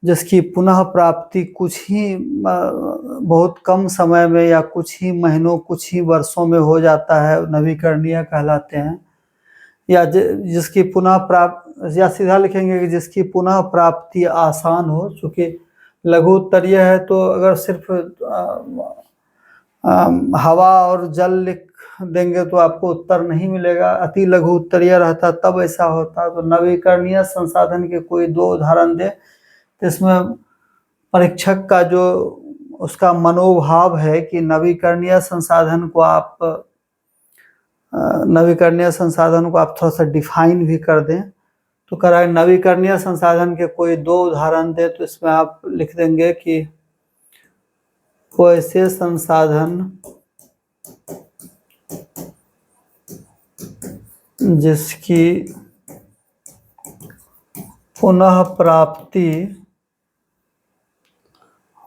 जिसकी पुनः प्राप्ति कुछ ही बहुत कम समय में या कुछ ही महीनों, कुछ ही वर्षों में हो जाता है, नवीकरणीय कहलाते हैं। या जिसकी पुनः प्राप्त, या सीधा लिखेंगे कि जिसकी पुनः प्राप्ति आसान हो। चूँकि लघु उत्तरीय है तो अगर सिर्फ हवा और जल लिख देंगे तो आपको उत्तर नहीं मिलेगा। अति लघु उत्तरीय रहता तब ऐसा होता। तो नवीकरणीय संसाधन के कोई 2 उदाहरण दे। तो इसमें परीक्षक का जो उसका मनोभाव है कि नवीकरणीय संसाधन को आप थोड़ा सा डिफाइन भी कर दें। तो कह रहा है नवीकरणीय संसाधन के कोई 2 उदाहरण दे। तो इसमें आप लिख देंगे कि वैसे संसाधन जिसकी पुनः प्राप्ति,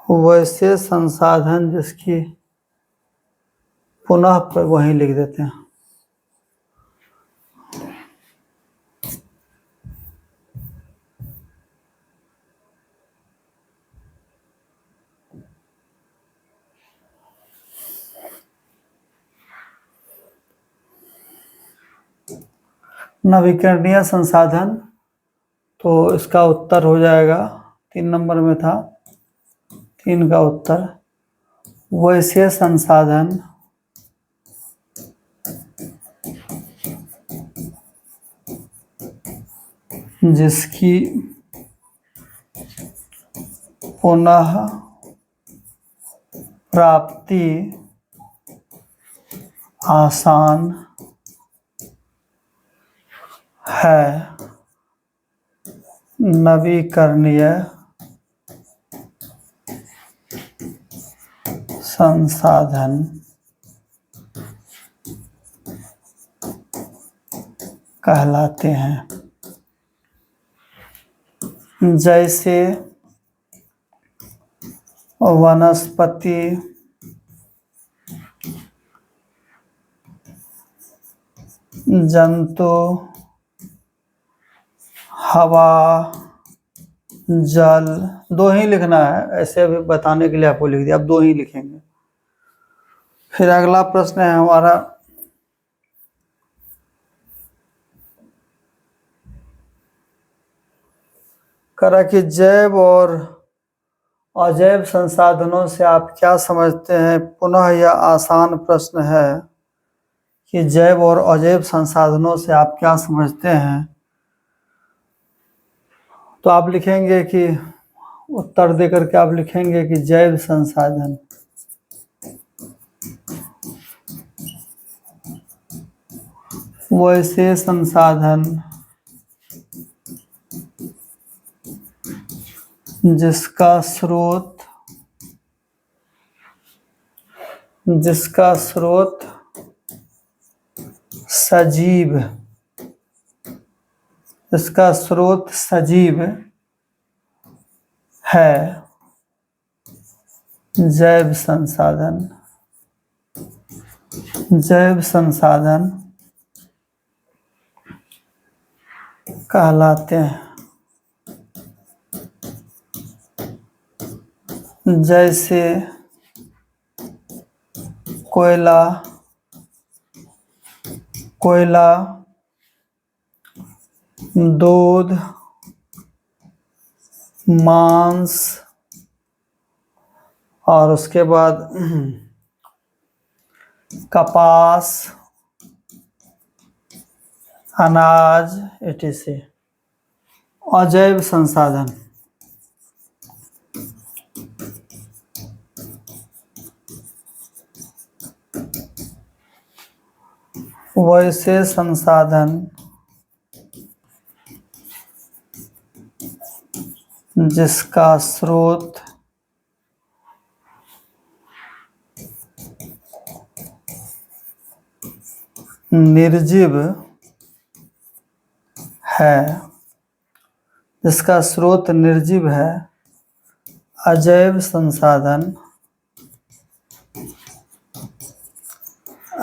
वैसे संसाधन जिसकी पुनः, वहीं लिख देते हैं। नवीकरणीय संसाधन, तो इसका उत्तर हो जाएगा 3 नंबर में था, 3 का उत्तर वैसे संसाधन जिसकी पुनः प्राप्ति आसान है, नवीकरणीय संसाधन कहलाते हैं। जैसे वनस्पति, जंतु, हवा, जल, 2 ही लिखना है। ऐसे अभी बताने के लिए आपको लिख दिया, अब 2 ही लिखेंगे। फिर अगला प्रश्न है हमारा, करा कि जैव और अजैव संसाधनों से आप क्या समझते हैं। पुनः यह आसान प्रश्न है कि जैव और अजैव संसाधनों से आप क्या समझते हैं। तो आप लिखेंगे कि उत्तर देकर के आप लिखेंगे कि जैव संसाधन वैसे संसाधन जिसका स्रोत सजीव इसका स्रोत सजीव है। जैव संसाधन, जैव संसाधन कहलाते हैं। जैसे कोयला, कोयला, दूध, मांस, और उसके बाद कपास, अनाज, etc। अजैव संसाधन, वैसे संसाधन जिसका स्रोत निर्जीव है, जिसका स्रोत निर्जीव है, अजैव संसाधन,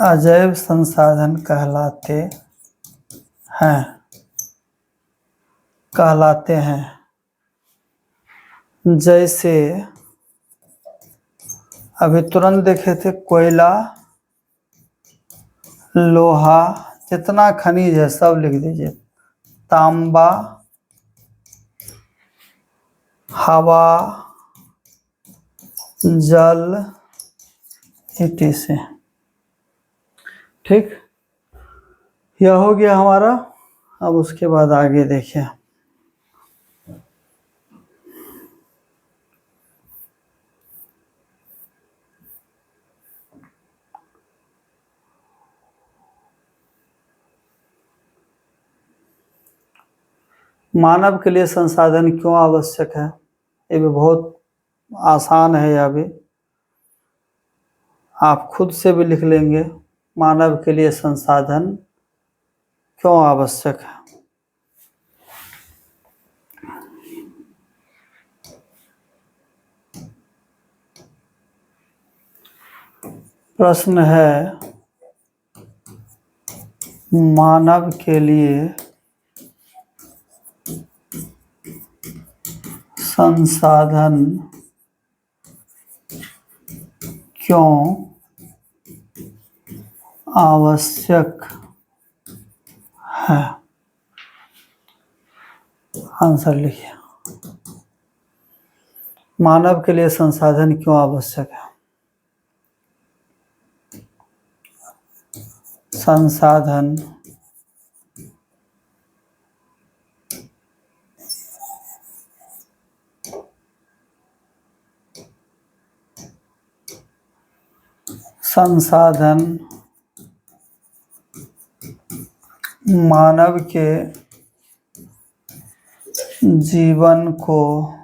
अजैव संसाधन कहलाते हैं, कहलाते हैं। जैसे अभी तुरंत देखे थे कोयला, लोहा, जितना खनिज है सब लिख दीजिए। तांबा, हवा, जल, etc। ठीक, यह हो गया हमारा। अब उसके बाद आगे देखिए। मानव के लिए संसाधन क्यों आवश्यक है? ये भी बहुत आसान है। यह भी आप खुद से भी लिख लेंगे। मानव के लिए संसाधन क्यों आवश्यक है? प्रश्न है, मानव के लिए संसाधन क्यों आवश्यक है? आंसर लिखिए। मानव के लिए संसाधन क्यों आवश्यक है? संसाधन संसाधन मानव के जीवन को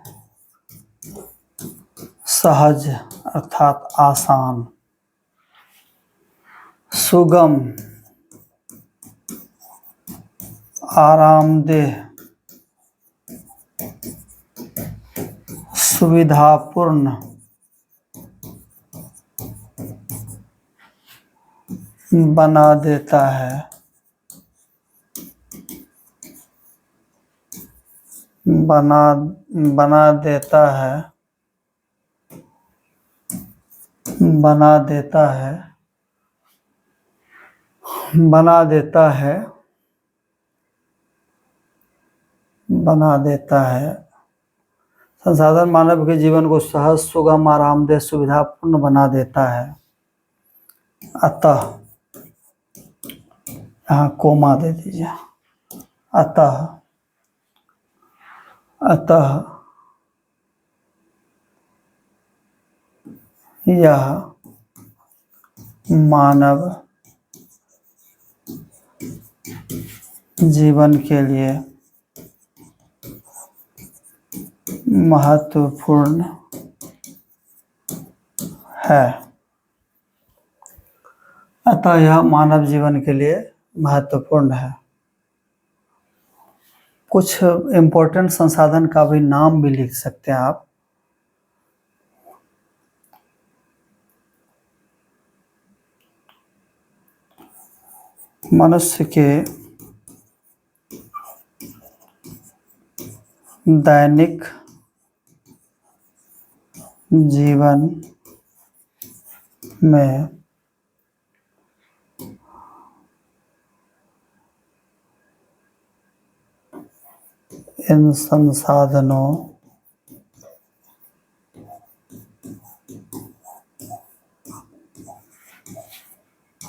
सहज अर्थात आसान, सुगम, आरामदेह, सुविधापूर्ण बना देता है, बना देता है, बना देता है, बना देता है, बना देता है। संसाधन मानव के जीवन को सहज, सुगम, आरामदेह, सुविधापूर्ण बना देता है। अतः, यहाँ कोमा दे दीजिए। अतः, अतः यह मानव जीवन के लिए महत्वपूर्ण है। अतः यह मानव जीवन के लिए महत्वपूर्ण है। कुछ इम्पोर्टेंट संसाधन का भी नाम भी लिख सकते हैं आप। मनुष्य के दैनिक जीवन में इन संसाधनों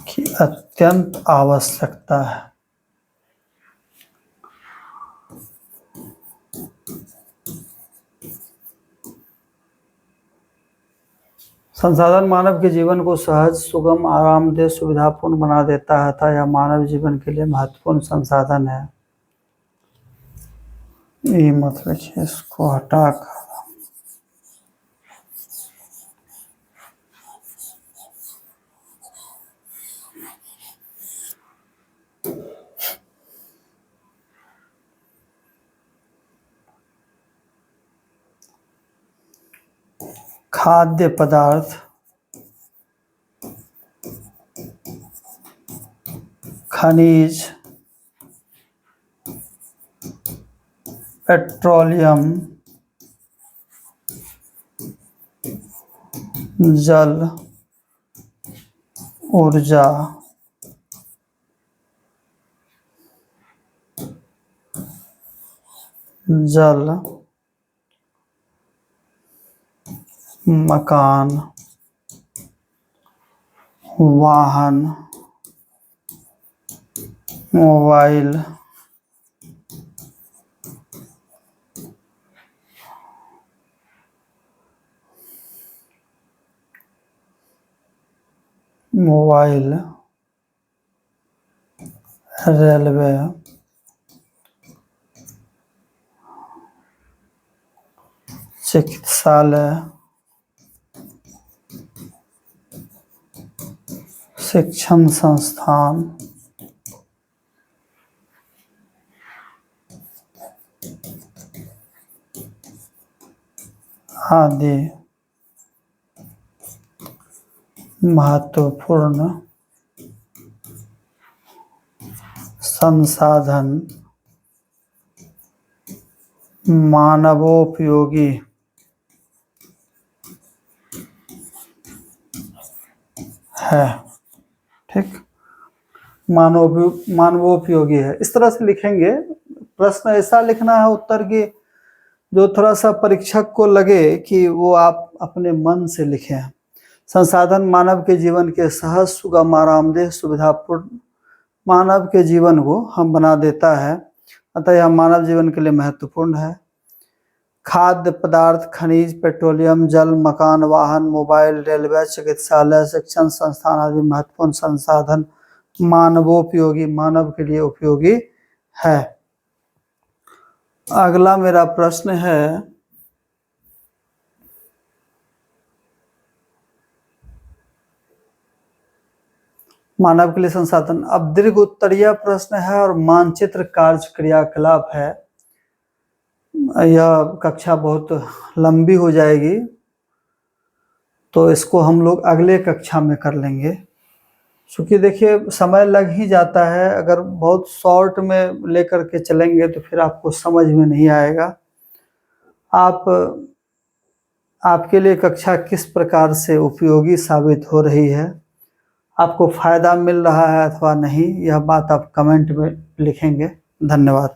की अत्यंत आवश्यकता है। संसाधन मानव के जीवन को सहज, सुगम, आरामदेह, सुविधापूर्ण बना देता है अतः यह मानव जीवन के लिए महत्वपूर्ण संसाधन है। ये मत लिखिए, इसको हटाकर खाद्य पदार्थ, खनिज, पेट्रोलियम, जल, ऊर्जा, जल, मकान, वाहन, मोबाइल, रेलवे, चिकित्सालय, शिक्षण संस्थान, आदि महत्वपूर्ण संसाधन मानवोपयोगी है। ठीक, मानवोपयोगी है, इस तरह से लिखेंगे। प्रश्न ऐसा लिखना है उत्तर की जो थोड़ा सा परीक्षक को लगे कि वो आप अपने मन से लिखें। संसाधन मानव के जीवन के सहज, सुगम, आरामदेह, सुविधापूर्ण मानव के जीवन को हम बना देता है अतः यह मानव जीवन के लिए महत्वपूर्ण है। खाद्य पदार्थ, खनिज, पेट्रोलियम, जल, मकान, वाहन, मोबाइल, रेलवे, चिकित्सालय, शिक्षण संस्थान आदि महत्वपूर्ण संसाधन मानवोपयोगी, मानव के लिए उपयोगी है। अगला मेरा प्रश्न है, मानव के लिए संसाधन। अब दीर्घ उत्तरीय प्रश्न है और मानचित्र कार्य क्रियाकलाप है। यह कक्षा बहुत लंबी हो जाएगी तो इसको हम लोग अगले कक्षा में कर लेंगे, क्योंकि देखिए समय लग ही जाता है। अगर बहुत शॉर्ट में लेकर के चलेंगे तो फिर आपको समझ में नहीं आएगा। आपके लिए कक्षा किस प्रकार से उपयोगी साबित हो रही है, आपको फ़ायदा मिल रहा है अथवा नहीं, यह बात आप कमेंट में लिखेंगे। धन्यवाद।